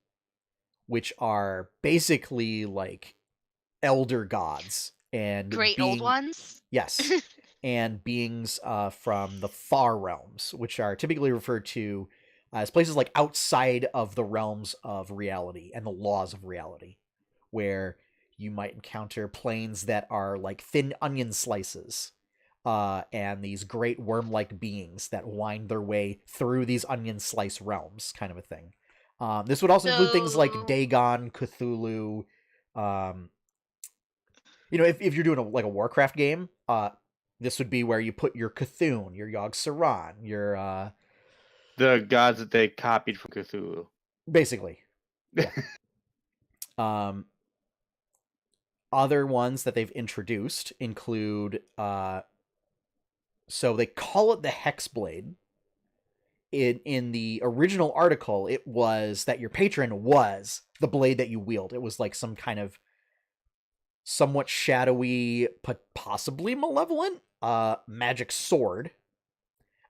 which are basically like elder gods and Old Ones? Yes. And beings from the far realms, which are typically referred to as places like outside of the realms of reality and the laws of reality, where you might encounter planes that are like thin onion slices, and these great worm-like beings that wind their way through these onion slice realms, kind of a thing. This would also include things like Dagon, Cthulhu. If you're doing a Warcraft game, this would be where you put your Cthulhu, your Yogg-Saron, your the gods that they copied from Cthulhu. Basically. Yeah. Other ones that they've introduced include so they call it the Hexblade. In the original article, it was that your patron was the blade that you wield. It was like some kind of somewhat shadowy, but possibly malevolent magic sword.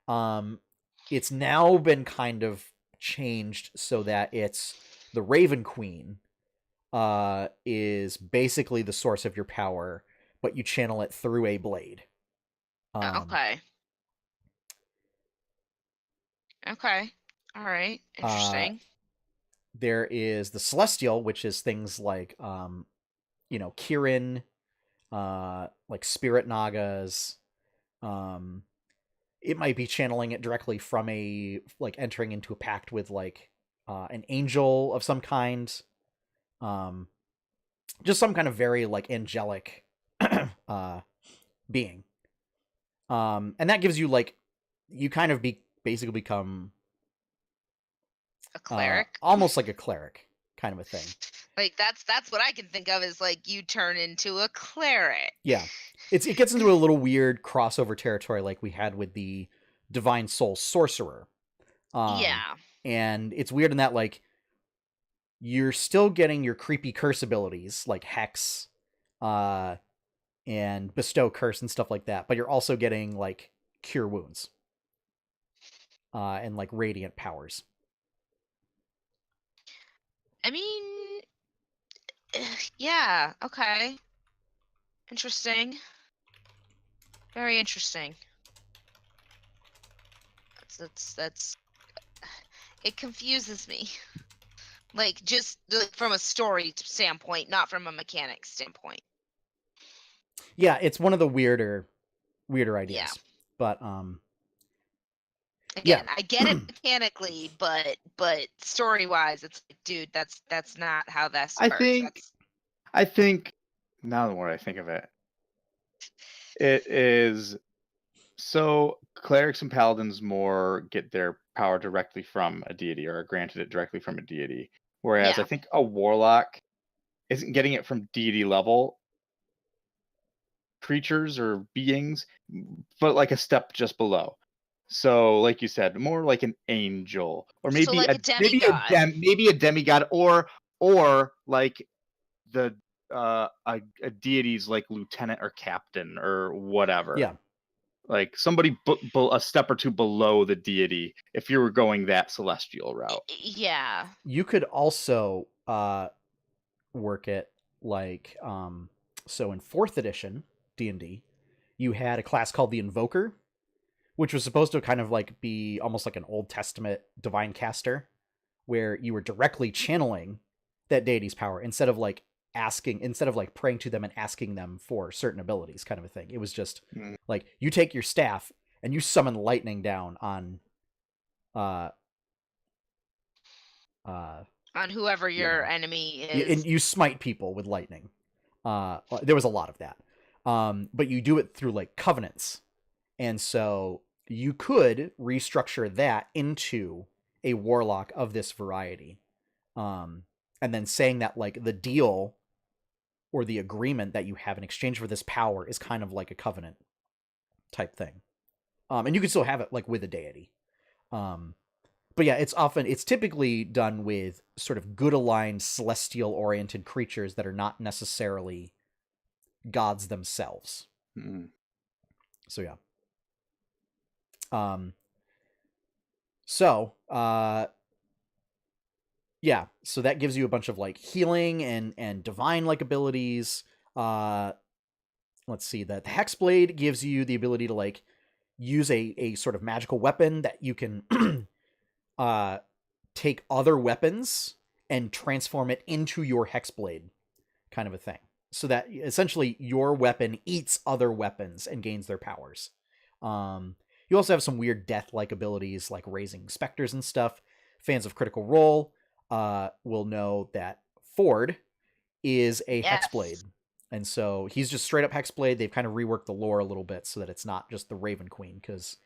It's now been kind of changed so that it's the Raven Queen is basically the source of your power, but you channel it through a blade. Okay. All right. Interesting. There is the Celestial, which is things like Kirin, like Spirit Nagas. it might be channeling it directly from entering into a pact with an angel of some kind, just some kind of very angelic being, and that gives you you kind of basically become A cleric, almost like a cleric kind of a thing. That's what I can think of as you turn into a cleric. Yeah, it gets into a little weird crossover territory like we had with the Divine Soul Sorcerer. Yeah. And it's weird in that you're still getting your creepy curse abilities like Hex, and Bestow Curse and stuff like that, but you're also getting Cure Wounds, and Radiant Powers. I mean, yeah, okay. Interesting. Very interesting. That's it confuses me. Just from a story standpoint, not from a mechanics standpoint. Yeah, it's one of the weirder ideas. Yeah. But again, yeah. I get it mechanically, but story-wise, it's dude, that's not how that works. I think now the more I think of it, it is so clerics and paladins more get their power directly from a deity or are granted it directly from a deity. Whereas Yeah. I think a warlock isn't getting it from deity level creatures or beings, but a step just below. So, like you said, more like an angel, or maybe a demigod. maybe a demigod, or like the a deity's lieutenant or captain or whatever. Yeah. Somebody a step or two below the deity if you were going that celestial route. Yeah. You could also work it so in 4th edition D&D, you had a class called the Invoker, which was supposed to kind of be almost like an Old Testament divine caster, where you were directly channeling that deity's power instead of praying to them and asking them for certain abilities, kind of a thing. It was just you take your staff and you summon lightning down on whoever your enemy is, and you smite people with lightning. There was a lot of that, but you do it through covenants, and so you could restructure that into a warlock of this variety, and then saying that the deal or the agreement that you have in exchange for this power is kind of like a covenant type thing, and you can still have it with a deity. But yeah, it's typically done with sort of good aligned celestial oriented creatures that are not necessarily gods themselves. Mm-hmm. So yeah. Yeah, so that gives you a bunch of healing and divine abilities. Let's see, the Hexblade gives you the ability to use a sort of magical weapon that you can take other weapons and transform it into your Hexblade, kind of a thing. So that essentially your weapon eats other weapons and gains their powers. You also have some weird death-like abilities like raising specters and stuff. Fans of Critical Role will know that Ford is a Hexblade. And so he's just straight up Hexblade. They've kind of reworked the lore a little bit so that it's not just the Raven Queen, because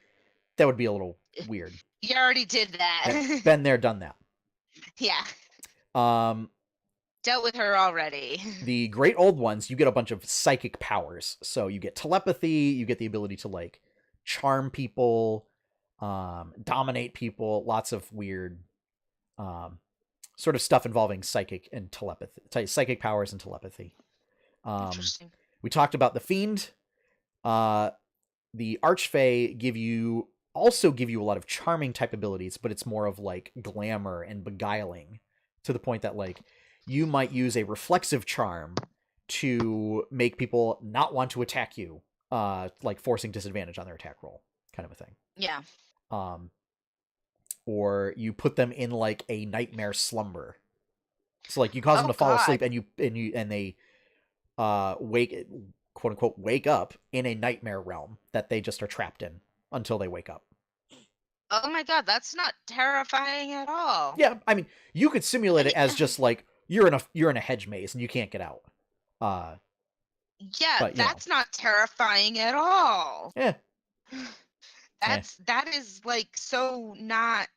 that would be a little weird. You already did that. Been there, done that. Yeah. Dealt with her already. The Great Old Ones, you get a bunch of psychic powers. So you get telepathy, you get the ability to charm people, dominate people, lots of weird sort of stuff involving psychic and telepathy, psychic powers and telepathy. Interesting. We talked about the Fiend. The Archfey give you a lot of charming type abilities, but it's more of glamour and beguiling, to the point that you might use a reflexive charm to make people not want to attack you, forcing disadvantage on their attack roll, kind of a thing. Yeah. Or you put them in a nightmare slumber. So you cause them to fall asleep, and they wake, quote unquote, wake up in a nightmare realm that they just are trapped in, until they wake up. Oh my god, that's not terrifying at all. Yeah, I mean, you could simulate it as just like you're in a hedge maze and you can't get out. Yeah, but, you know. that's not terrifying at all. Yeah. That is like so not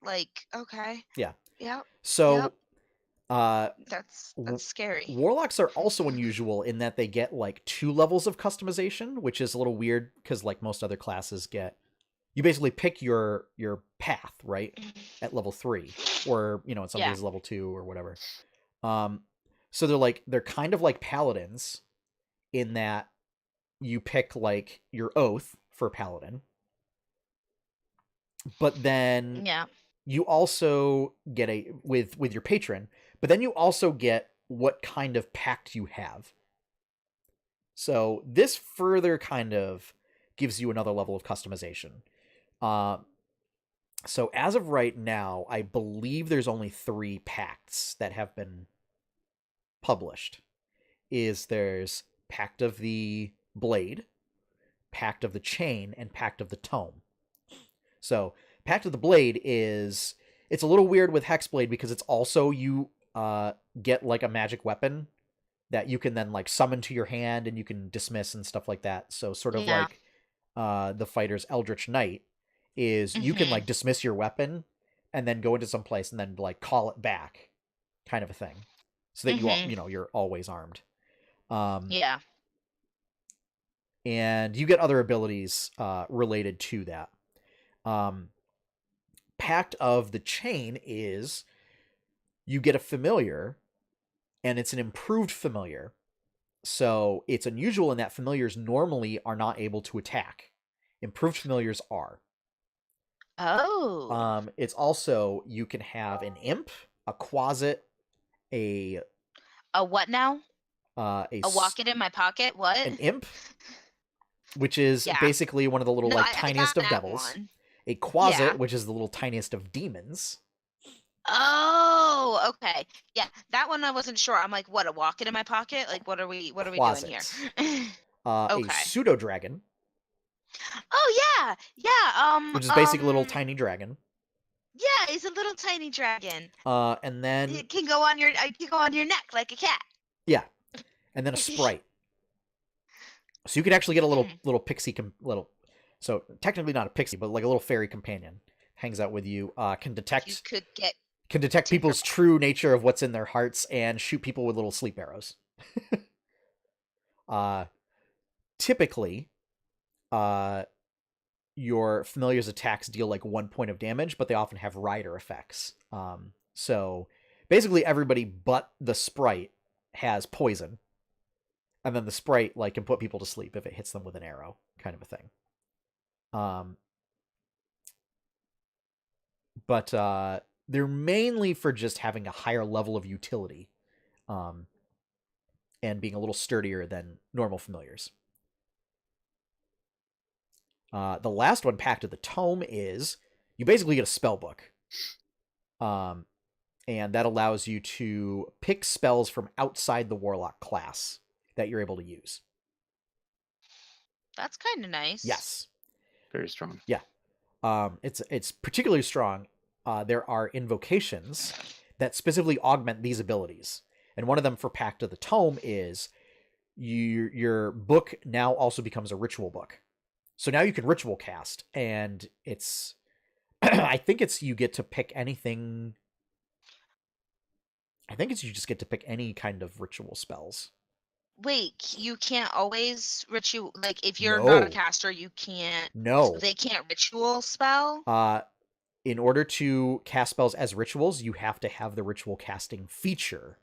like okay. Yeah. Yep. So, That's scary. Warlocks are also unusual in that they get like 2 levels of customization, which is a little weird because like most other classes get, you basically pick your path, right, at level 3, or in some cases level 2 or whatever. So they're kind of like paladins in that you pick like your oath for paladin, but then you also get with your patron, but then you also get what kind of pact you have. So this further kind of gives you another level of customization. So as of right now, I believe there's only 3 pacts that have been published. There's Pact of the Blade, Pact of the Chain, and Pact of the Tome. So Pact of the Blade it's a little weird with Hexblade because it's also you get like a magic weapon that you can then like summon to your hand and you can dismiss and stuff like that. So sort of like the fighter's Eldritch Knight is you can like dismiss your weapon and then go into some place and then like call it back, kind of a thing, so that you're always armed. And you get other abilities related to that. Pact of the Chain is you get a familiar, and it's an improved familiar. So it's unusual in that familiars normally are not able to attack. Improved familiars are. Oh. It's also, you can have an imp, a quasit, a what now? A walk it in my pocket? What? An imp, which is basically one of the little tiniest of devils. One. A quasit, which is the little tiniest of demons. Oh, okay. Yeah, that one I wasn't sure. I'm like, what, a walk it in my pocket? Like, what are we doing here? A pseudo dragon. Oh yeah. Which is basically a little tiny dragon. Yeah, he's a little tiny dragon. And then it can go on your neck like a cat. Yeah. And then a sprite. So you could actually get a little pixie so technically not a pixie, but like a little fairy companion hangs out with you. Can detect people's true nature of what's in their hearts and shoot people with little sleep arrows. Typically, your familiar's attacks deal like 1 point of damage, but they often have rider effects. So basically everybody but the sprite has poison, and then the sprite like can put people to sleep if it hits them with an arrow, kind of a thing. But they're mainly for just having a higher level of utility, and being a little sturdier than normal familiars. The last one, Pact of the Tome, is you basically get a spell book. And that allows you to pick spells from outside the Warlock class that you're able to use. That's kind of nice. Yes. Very strong. Yeah. It's particularly strong. There are invocations that specifically augment these abilities. And one of them for Pact of the Tome is your book now also becomes a ritual book. So now you can ritual cast, and it's I think you get to pick anything. I think you just get to pick any kind of ritual spells. Wait, you can't always ritual, like if you're not a caster, you can't. No. They can't ritual spell? In order to cast spells as rituals, you have to have the ritual casting feature,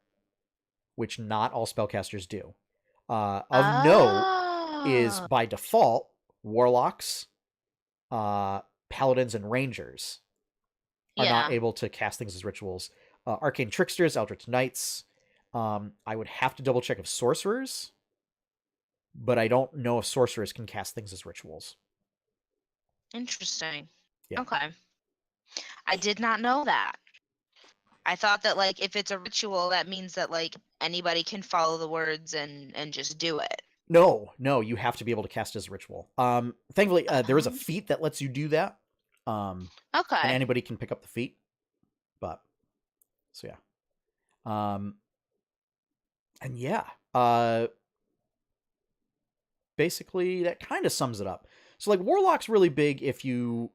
which not all spellcasters do. Note is by default, Warlocks, Paladins, and Rangers are not able to cast things as rituals. Arcane Tricksters, Eldritch Knights. I would have to double check if Sorcerers, but I don't know if Sorcerers can cast things as rituals. Interesting. Yeah. Okay. I did not know that. I thought that like if it's a ritual, that means that like anybody can follow the words and just do it. No, you have to be able to cast as ritual. Thankfully, there is a feat that lets you do that. And Okay. anybody can pick up the feat. But so yeah. And yeah. Basically that kind of sums it up. So like Warlock's really big if you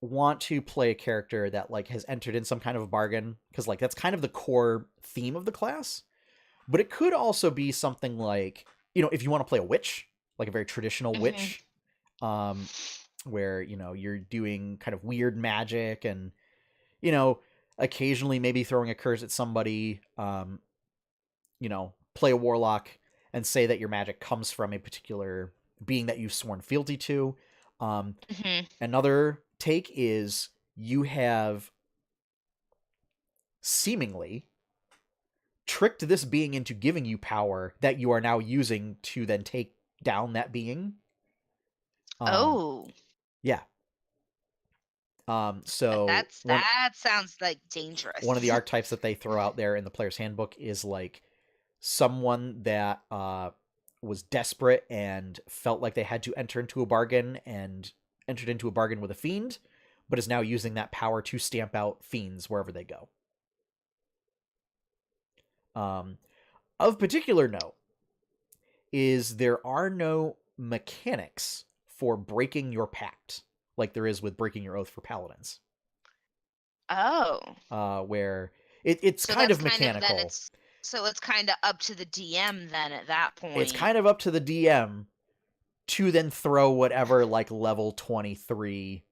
want to play a character that like has entered in some kind of a bargain, because like that's kind of the core theme of the class. But it could also be something like, you know, if you want to play a witch, like a very traditional witch, where, you know, you're doing kind of weird magic and, you know, occasionally maybe throwing a curse at somebody, you know, play a warlock and say that your magic comes from a particular being that you've sworn fealty to. Another take is you have seemingly tricked this being into giving you power that you are now using to then take down that being. Yeah. So that sounds like dangerous. One of the archetypes that they throw out there in the player's handbook is like someone that was desperate and felt like they had to enter into a bargain and entered into a bargain with a fiend, but is now using that power to stamp out fiends wherever they go. Of particular note is there are no mechanics for breaking your pact like there is with breaking your oath for paladins. Where it's so kind of mechanical. So it's kind of up to the DM then at that point. It's kind of up to the DM to then throw whatever like level 23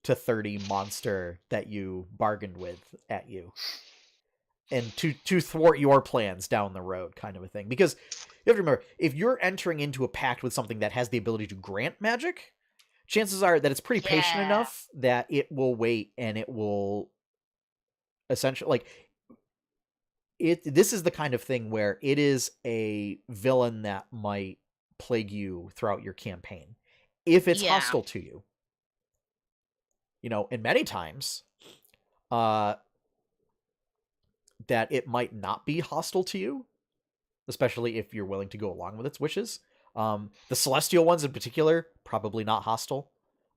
to 30 monster that you bargained with at you. And to thwart your plans down the road, kind of a thing. Because you have to remember, if you're entering into a pact with something that has the ability to grant magic, chances are that it's pretty patient enough that it will wait and it will essentially, like, this is the kind of thing where it is a villain that might plague you throughout your campaign if it's hostile to you. You know, and many times, that it might not be hostile to you, especially if you're willing to go along with its wishes. The celestial ones in particular, probably not hostile.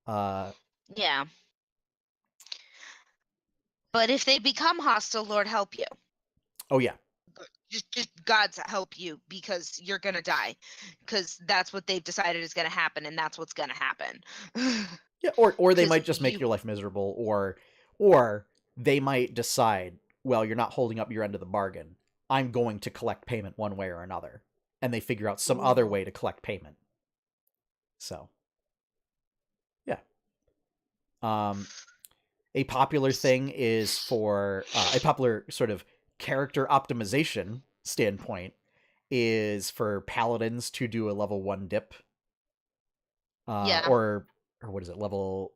Yeah. But if they become hostile, Lord help you. Oh yeah. Just God's help you, because you're gonna die, because that's what they've decided is gonna happen, and that's what's gonna happen. Yeah, or they might just make your life miserable, or they might decide, well, you're not holding up your end of the bargain. I'm going to collect payment one way or another. And they figure out some other way to collect payment. So, yeah. A popular thing is for a popular sort of character optimization standpoint is for paladins to do a level 1 dip. Or what is it? It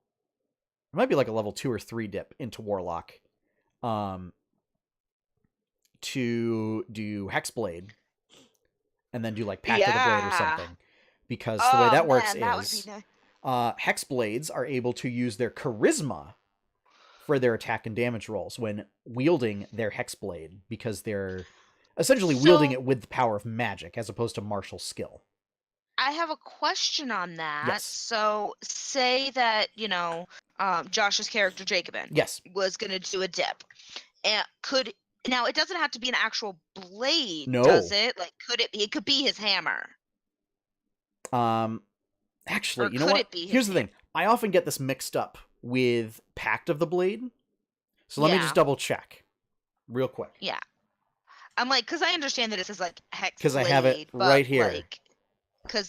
might be like a level 2 or 3 dip into Warlock. To do Hexblade and then do like Pact of the Blade or something. Because the way that works is Hexblades are able to use their charisma for their attack and damage rolls when wielding their Hexblade, because they're essentially wielding it with the power of magic as opposed to martial skill. I have a question on that. Yes. So say that, you know, Josh's character Jacobin was going to do a dip. And now it doesn't have to be an actual blade, does it? Like, could it be? It could be his hammer. Actually, you know what? Here's the thing. I often get this mixed up with Pact of the Blade. So let me just double check real quick. Yeah. I'm like, because I understand that it says like Hex. Because I have it right here. Like,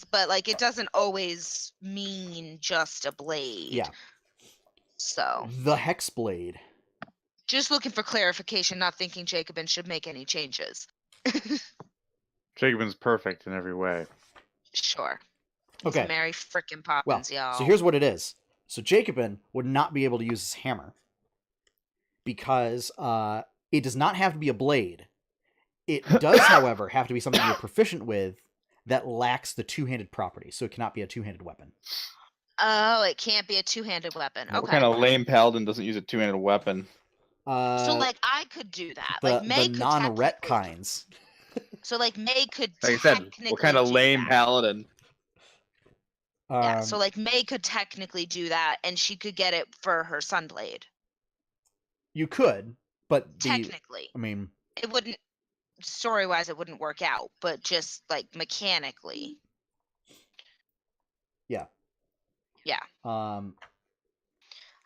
but like it doesn't always mean just a blade. Yeah. So. The Hexblade. Just looking for clarification, not thinking Jacobin should make any changes. Jacobin's perfect in every way. Sure. Okay. It's Mary frickin' Poppins, y'all. So here's what it is. So Jacobin would not be able to use his hammer because it does not have to be a blade. It does, however, have to be something you're proficient with that lacks the two-handed property, so it cannot be a two-handed weapon. Oh, it can't be a two-handed weapon. Okay. What kind of lame paladin doesn't use a two-handed weapon? So, like, I could do that. The like, May non-ret kinds. So like May could Like I said, technically what kind of do lame that. paladin? Yeah, so like May could technically do that, and she could get it for her Sunblade. You could, but Technically, I mean, it wouldn't. Story-wise, it wouldn't work out, but just like mechanically. yeah. Yeah. Um,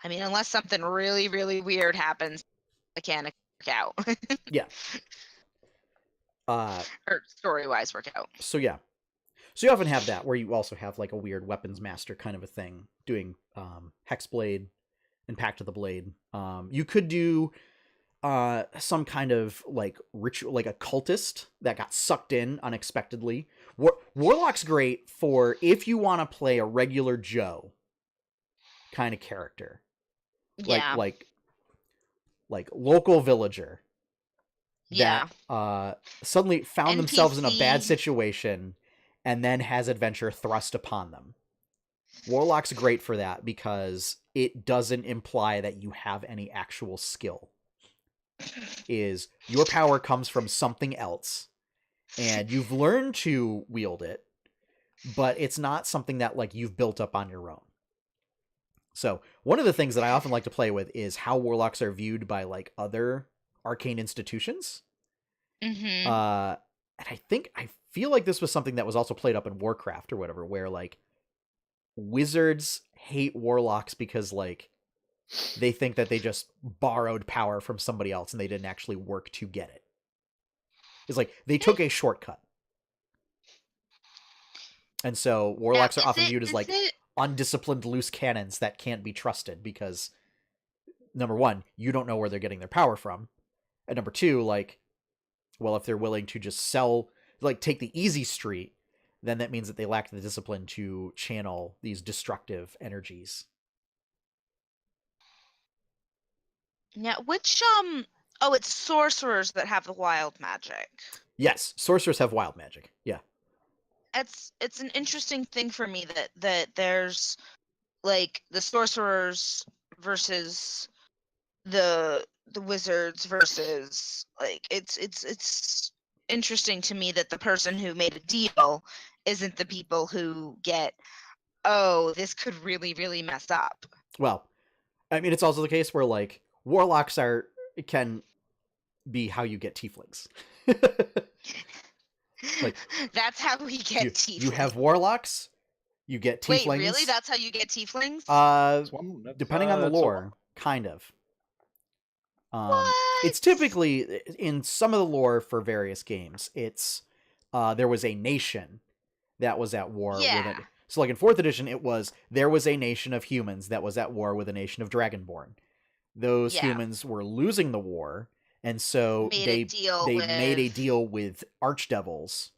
I mean, unless something really, really weird happens, mechanic work out. yeah. Or story-wise work out. So yeah. So you often have that where you also have like a weird weapons master kind of a thing doing Hexblade and Pact of the Blade. You could do some kind of like ritual, like a cultist that got sucked in unexpectedly. Warlock's great for if you want to play a regular Joe kind of character. Yeah. Like local villager that suddenly found themselves in a bad NPC. situation and then has adventure thrust upon them. Warlock's great for that because it doesn't imply that you have any actual skill. Is your power comes from something else and you've learned to wield it, but it's not something that like you've built up on your own. So one of the things that I often like to play with is how warlocks are viewed by like other arcane institutions. Mm-hmm. And I feel like this was something that was also played up in Warcraft or whatever, where like wizards hate warlocks because like they think that they just borrowed power from somebody else and they didn't actually work to get it. It's like they took a shortcut. And so warlocks are often viewed as like undisciplined loose cannons that can't be trusted because number one, you don't know where they're getting their power from. And number two, like, well, if they're willing to just sell, like take the easy street, then that means that they lack the discipline to channel these destructive energies. Yeah, which oh, it's sorcerers that have the wild magic. Yes, sorcerers have wild magic. Yeah. It's an interesting thing for me that there's like the sorcerers versus the wizards versus like it's interesting to me that the person who made a deal isn't the people who get, oh, this could really, really mess up. Well, I mean, it's also the case where like warlocks can be how you get tieflings. Like that's how we get tieflings. You have warlocks, you get tieflings. Wait, really? That's how you get tieflings? Depending on the lore, kind of. What? It's typically in some of the lore for various games. It's there was a nation that was at war with it. So like in 4th edition, it was there was a nation of humans that was at war with a nation of Dragonborn. Those humans were losing the war, and so they made a deal with archdevils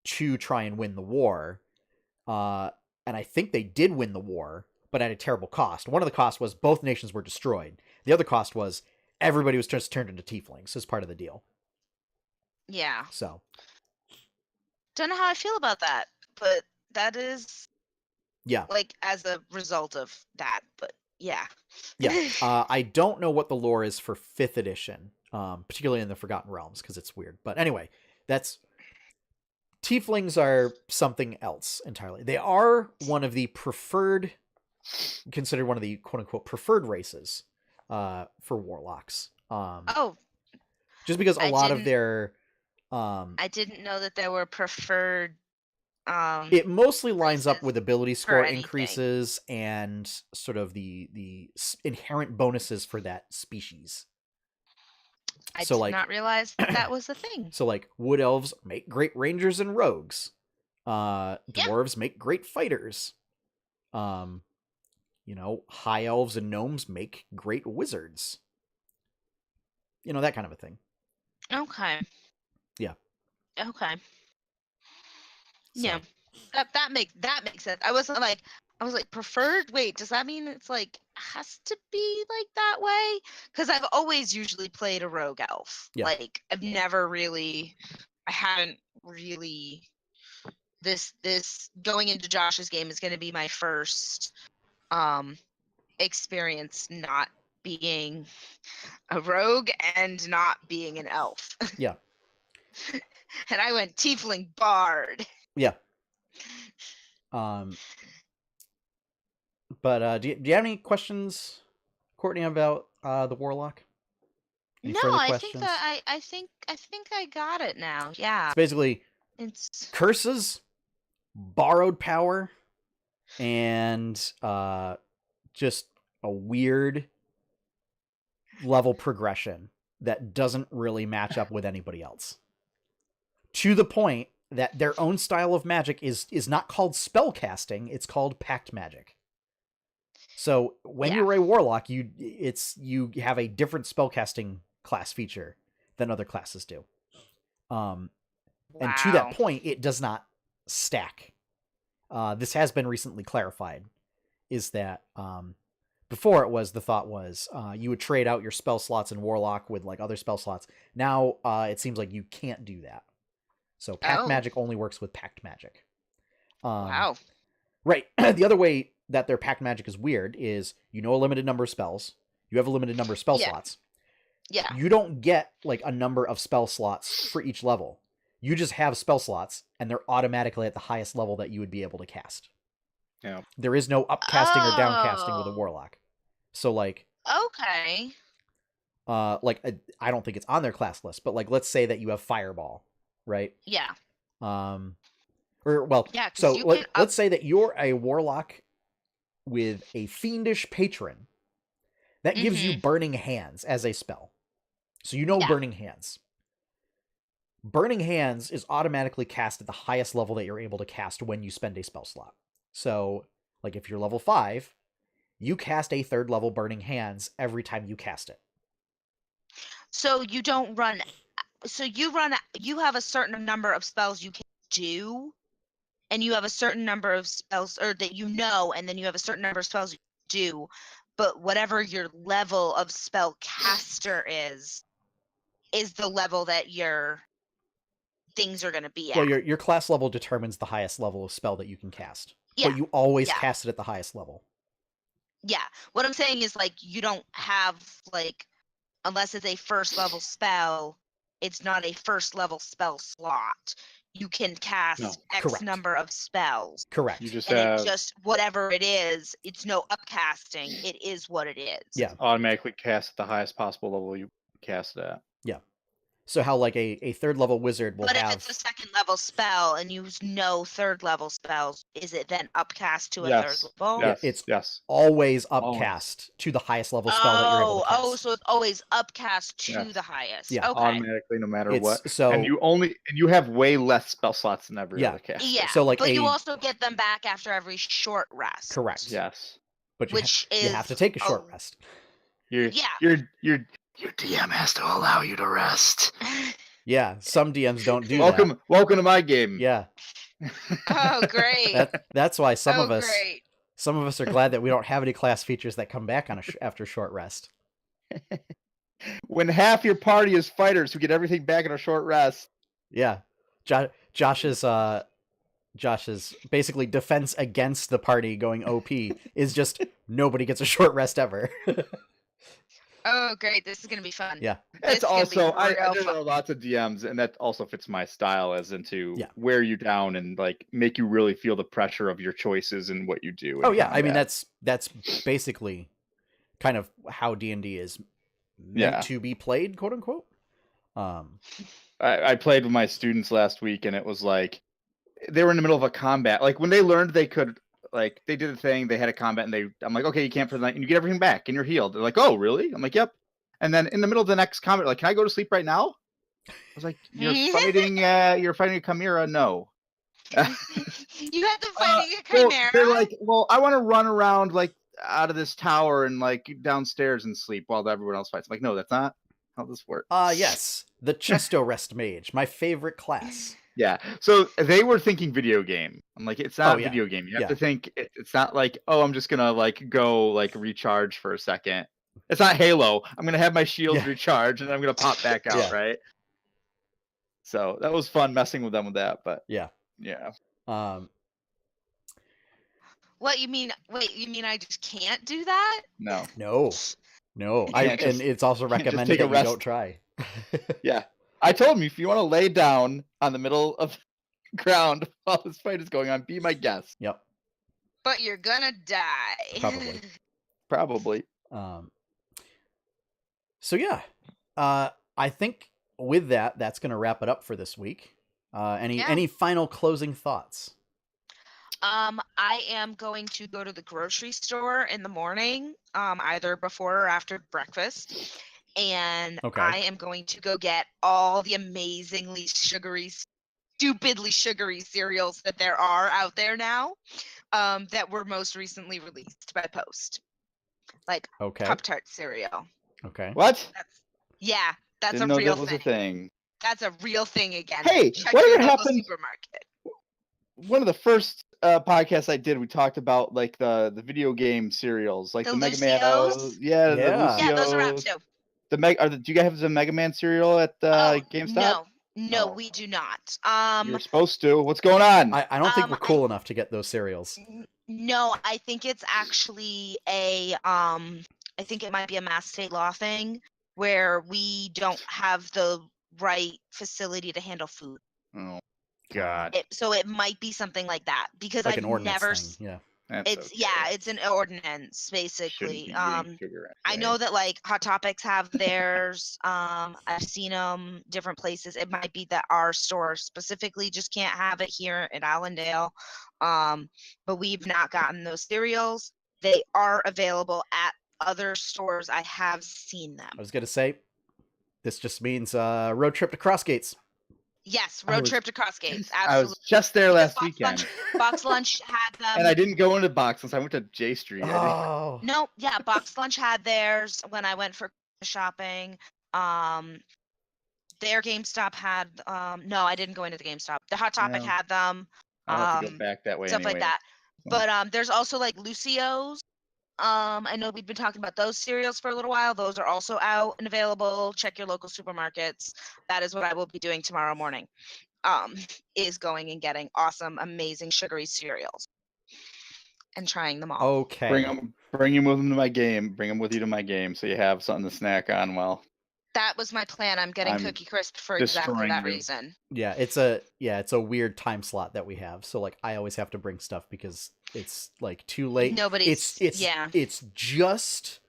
to try and win the war. And I think they did win the war, but at a terrible cost. One of the costs was both nations were destroyed. The other cost was everybody was just turned into tieflings as part of the deal. Yeah. So. Don't know how I feel about that, but that is. Yeah. Like as a result of that, but yeah. Yeah. I don't know what the lore is for 5th edition, particularly in the Forgotten Realms, because it's weird. But anyway, tieflings are something else entirely. They are one of the considered one of the quote-unquote preferred races for warlocks. Just because a lot of their... I didn't know that there were preferred... it mostly lines up with ability score increases and sort of the inherent bonuses for that species. I did not realize that was a thing. So like wood elves make great rangers and rogues. Dwarves make great fighters. High elves and gnomes make great wizards. That kind of a thing. Okay. Yeah. Okay. So. Yeah. That makes sense. I was like preferred. Wait, does that mean it's like has to be like that way? Because I've always usually played a rogue elf. Yeah. Like I haven't really. This going into Josh's game is going to be my first experience not being a rogue and not being an elf. Yeah. And I went Tiefling Bard. Yeah. But do you have any questions, Courtney, about the Warlock? Any No, further I questions? think that I think I got it now. Yeah. It's basically It's curses, borrowed power, and just a weird level progression that doesn't really match up with anybody else. To the point that their own style of magic is not called spell casting, it's called pact magic. So when you're a warlock, you have a different spellcasting class feature than other classes do. And to that point, it does not stack. This has been recently clarified. Is that before the thought was you would trade out your spell slots in warlock with like other spell slots. Now it seems like you can't do that. So pact magic only works with pact magic. wow. Right. The other way that their pact magic is weird is a limited number of spells. You have a limited number of spell slots. Yeah. You don't get like a number of spell slots for each level. You just have spell slots, and they're automatically at the highest level that you would be able to cast. Yeah. There is no upcasting or downcasting with a warlock. So like, okay. I don't think it's on their class list, but like, let's say that you have fireball, right? Yeah. So let's say that you're a warlock with a fiendish patron. That gives you Burning Hands as a spell. So Burning Hands. Burning Hands is automatically cast at the highest level that you're able to cast when you spend a spell slot. So, like if you're level 5, you cast a 3rd level Burning Hands every time you cast it. So you don't run... So you have a certain number of spells you can do, and you have a certain number of spells, or that and then you have a certain number of spells you do, but whatever your level of spell caster is the level that your things are going to be at. Well, your class level determines the highest level of spell that you can cast. Yeah. But you always cast it at the highest level. Yeah. What I'm saying is, like, you don't have, like, unless it's a first level spell, it's not a first level spell slot. You can cast X number of spells. Correct. You just it just whatever it is, it's no upcasting. It is what it is. Yeah. Automatically cast at the highest possible level you cast it at. Yeah. So how like a 3rd level wizard will have... have... But if it's a 2nd level spell and you use no 3rd level spells, is it then upcast to a 3rd level? Yeah, it's always upcast to the highest level spell that you're able to cast. So it's always upcast to the highest. Yeah. Okay. Automatically, no matter what. So, and you have way less spell slots than every other caster. Yeah. So like but you also get them back after every short rest. Correct. Yes. But you have to take a short rest. Your DM has to allow you to rest. Yeah, some DMs don't do that. Welcome to my game. Yeah. Oh, great. That's why some of us are glad that we don't have any class features that come back on after short rest. When half your party is fighters who get everything back in a short rest. Yeah. Josh's basically defense against the party going OP is just nobody gets a short rest ever. Oh, great. This is going to be fun. Yeah. It's also, I know lots of DMs, and that also fits my style as into wear you down and like make you really feel the pressure of your choices and what you do. Oh, yeah. I mean, that's basically kind of how D&D is meant to be played, quote unquote. I played with my students last week, and it was like they were in the middle of a combat. Like when they learned they could... Like they did a thing, they had a combat, and I'm like, okay, you can't for the night, and you get everything back, and you're healed. They're like, oh, really? I'm like, yep. And then in the middle of the next combat, like, can I go to sleep right now? I was like, you're fighting a chimera. No. You had to fighting a chimera. They're like, well, I want to run around like out of this tower and like downstairs and sleep while everyone else fights. I'm like, no, that's not how this works. Yes, the Chesto Rest Mage, my favorite class. Yeah, so they were thinking video game. I'm like, it's not a video game. You have to think. It's not like, oh, I'm just gonna like go like recharge for a second. It's not Halo. I'm gonna have my shields recharge and I'm gonna pop back out, right? So that was fun messing with them with that, but yeah. What you mean? Wait, you mean I just can't do that? No. And it's also recommended that you don't try. Yeah. I told him if you want to lay down on the middle of the ground while this fight is going on, be my guest. Yep. But you're gonna die. Probably. Probably. So yeah, I think with that, that's going to wrap it up for this week. Any final closing thoughts? I am going to go to the grocery store in the morning, either before or after breakfast, and Okay. I am going to go get all the amazingly sugary, stupidly sugary cereals that there are out there now, that were most recently released by Post, like Okay. Pop-Tart cereal. Okay. What? That's Didn't a know real that was thing. a thing. That's a real thing again. Hey, check whatever your local happened- supermarket. One of the first podcasts I did, we talked about like the video game cereals, like The the Mega Man. Lucios? The Yeah. Lucios. Yeah, those are out too. Do you guys have the Mega Man cereal at GameStop? No, Oh. we do not. You were supposed to. What's going on? I don't think we're cool enough to get those cereals. No, I think it's actually I think it might be a Mass State Law thing where we don't have the right facility to handle food. Oh God. So it might be something like that because Like I've an ordinance never thing. Yeah. That's it's okay. it's an ordinance Shouldn't basically. be eating sugar I anyway. know that like Hot Topics have theirs. I've seen them different places. It might be that our store specifically just can't have it here in Allendale. But we've not gotten those cereals. They are available at other stores. I have seen them. I was gonna say, this just means road trip to Crossgates. Yes, I road was- trip to Crossgates. I Absolutely. was just there Because last weekend, Box Lunch had them. and I didn't go into Box since I went to J Street. Oh. No, yeah, Box Lunch had theirs when I went for shopping. Their GameStop had no, I didn't go into the GameStop. The Hot Topic No. had them. I'll have to go back that way Stuff like anyway. that. So. But there's also like Lucios. I know we've been talking about those cereals for a little while. Those are also out and available. Check your local supermarkets. That is what I will be doing tomorrow morning. Is going and getting awesome, amazing sugary cereals and trying them all. Okay. Bring him with them to my game. Bring him with you to my game, so you have something to snack on while. That was my plan. I'm getting I'm Cookie Crisp for exactly destroying that you. reason. Yeah, it's a weird time slot that we have. So like I always have to bring stuff because it's like too late. Nobody's It's just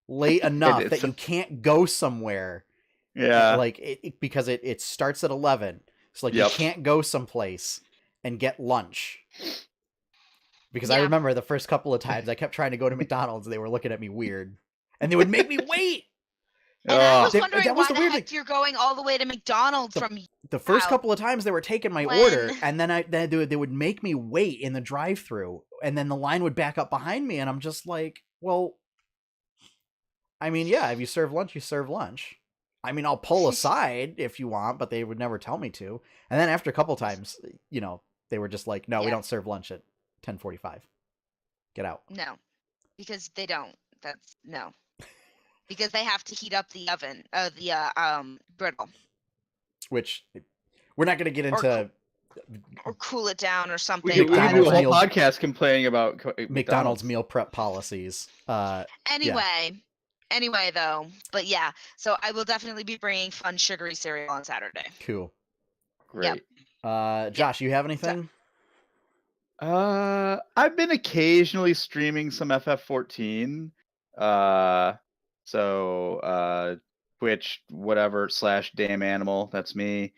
late enough that you can't go somewhere. Yeah. Like because it starts at 11. So like you can't go someplace and get lunch. Because I remember the first couple of times I kept trying to go to McDonald's and they were looking at me weird. And they would make me wait. And I was That wondering was why the the weird heck thing. you're going all the way to McDonald's from The first Wow. couple of times they were taking my When- order, and then they would make me wait in the drive-thru, and then the line would back up behind me, and I'm just like, well, I mean, yeah, if you serve lunch, you serve lunch. I mean, I'll pull aside if you want, but they would never tell me to. And then after a couple times, you know, they were just like, no, we Yeah. don't serve lunch at 10:45. Get out. No, because they don't. That's no. Because they have to heat up the oven, the griddle, Which we're not going to get into or cool it down or something. We could do a McDonald's whole meal- podcast complaining about McDonald's meal prep policies. Anyway, though, but yeah, so I will definitely be bringing fun sugary cereal on Saturday. Cool. Great. Josh, you have anything? I've been occasionally streaming some FF14. Twitch, whatever, /damn animal. That's me.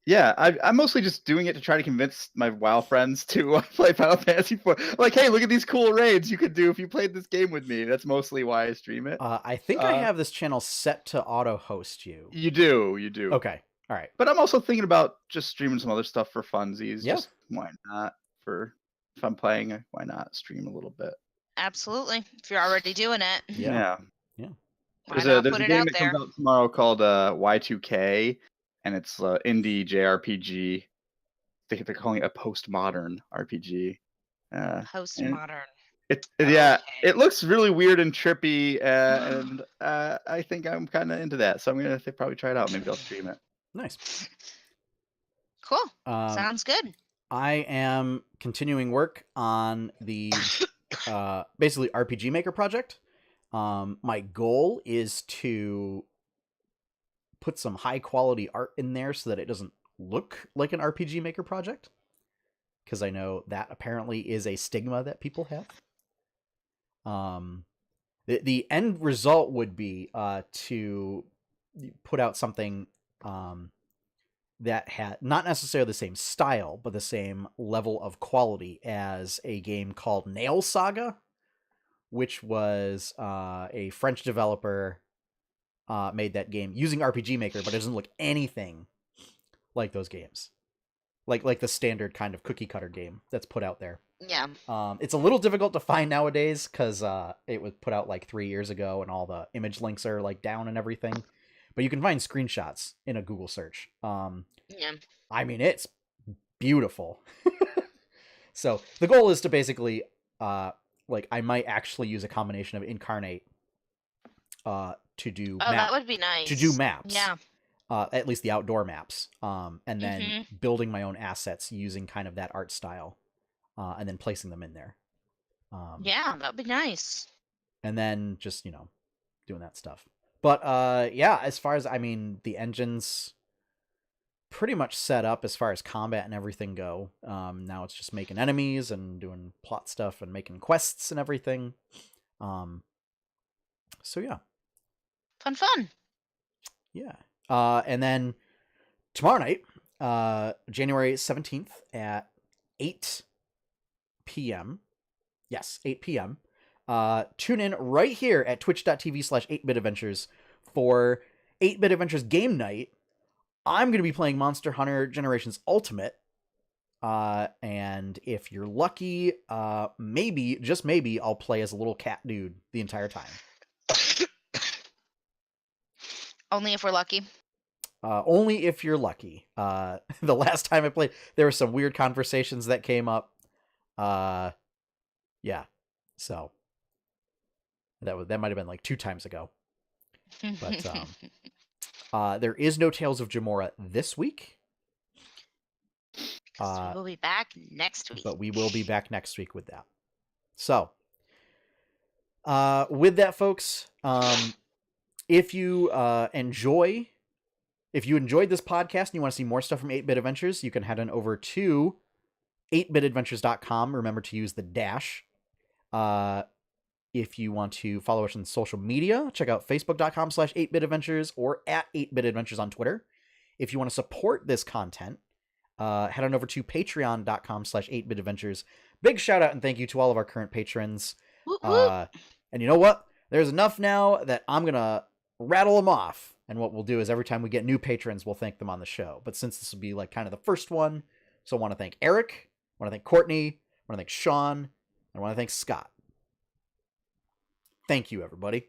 Yeah, I'm mostly just doing it to try to convince my WoW friends to play Final Fantasy 4. Like, hey, look at these cool raids you could do if you played this game with me. That's mostly why I stream it. I think I have this channel set to auto-host you. You do. Okay. All right. But I'm also thinking about just streaming some other stuff for funsies. Yeah. Just why not? If I'm playing, why not stream a little bit? Absolutely, if you're already doing it, Yeah. why not There's put a it game out that there? comes out tomorrow called Y2K, and it's indie JRPG. They're calling it a postmodern RPG. Postmodern. Yeah, Okay. it looks really weird and trippy, and I think I'm kind of into that. So I'm gonna probably try it out. Maybe I'll stream it. Nice. Cool. Um, Sounds good. I am continuing work on the basically RPG Maker project. My goal is to put some high quality art in there so that it doesn't look like an RPG Maker project, because I know that apparently is a stigma that people have. The end result would be to put out something that had not necessarily the same style, but the same level of quality as a game called Nail Saga, which was a French developer made that game using RPG Maker, but it doesn't look anything like those games, like the standard kind of cookie cutter game that's put out there. Yeah. It's a little difficult to find nowadays because it was put out like 3 years ago, and all the image links are like down and everything. But you can find screenshots in a Google search. Yeah. I mean, it's beautiful. So the goal is to basically, like, I might actually use a combination of Inkarnate to do that would be nice. to do maps. Yeah. At least the outdoor maps. And then Mhm. building my own assets using kind of that art style, and then placing them in there. Yeah, that'd be nice. And then just, doing that stuff. But yeah, as far as, I mean, the engine's pretty much set up as far as combat and everything go. Now it's just making enemies and doing plot stuff and making quests and everything. So yeah. Fun. Yeah. And then tomorrow night, January 17th at 8 p.m. Yes, 8 p.m. Tune in right here at twitch.tv/8bitadventures for 8-Bit Adventures game night. I'm going to be playing Monster Hunter Generations Ultimate. And if you're lucky, maybe, just maybe, I'll play as a little cat dude the entire time. Only if we're lucky. Only if you're lucky. The last time I played, there were some weird conversations that came up. Yeah. So that might have been like 2 times ago. But there is no Tales of Jemmora this week. Because we will be back next week. But we will be back next week with that. So, with that, folks, if you enjoyed this podcast and you want to see more stuff from 8-Bit Adventures, you can head on over to 8bitadventures.com. Remember to use the dash. If you want to follow us on social media, check out facebook.com/8bitadventures or at 8bitadventures on Twitter. If you want to support this content, head on over to patreon.com/8bitadventures. Big shout out and thank you to all of our current patrons. And you know what? There's enough now that I'm going to rattle them off. And what we'll do is every time we get new patrons, we'll thank them on the show. But since this will be like kind of the first one, so I want to thank Eric, I want to thank Courtney, I want to thank Sean, and I want to thank Scott. Thank you, everybody.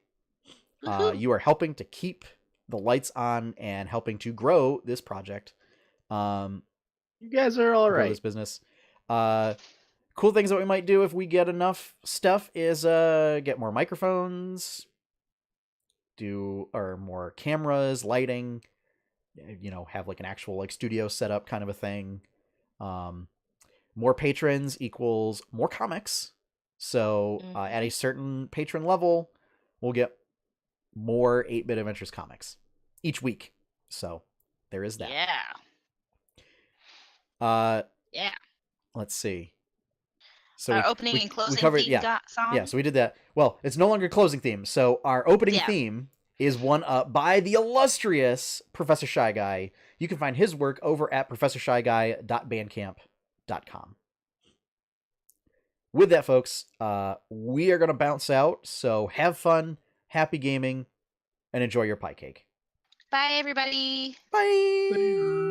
You are helping to keep the lights on and helping to grow this project. You guys are all right. This business. Cool things that we might do if we get enough stuff is get more microphones, or more cameras, lighting, have like an actual like studio setup kind of a thing. More patrons equals more comics. So at a certain patron level, we'll get more 8-Bit Adventures comics each week. So there is that. Yeah. Let's see. So our opening and closing covered, theme song. Yeah, so we did that. Well, it's no longer closing theme. So our opening theme is one up by the illustrious Professor Shy Guy. You can find his work over at professorshyguy.bandcamp.com. With that, folks, we are going to bounce out. So have fun, happy gaming, and enjoy your pie cake. Bye, everybody. Bye.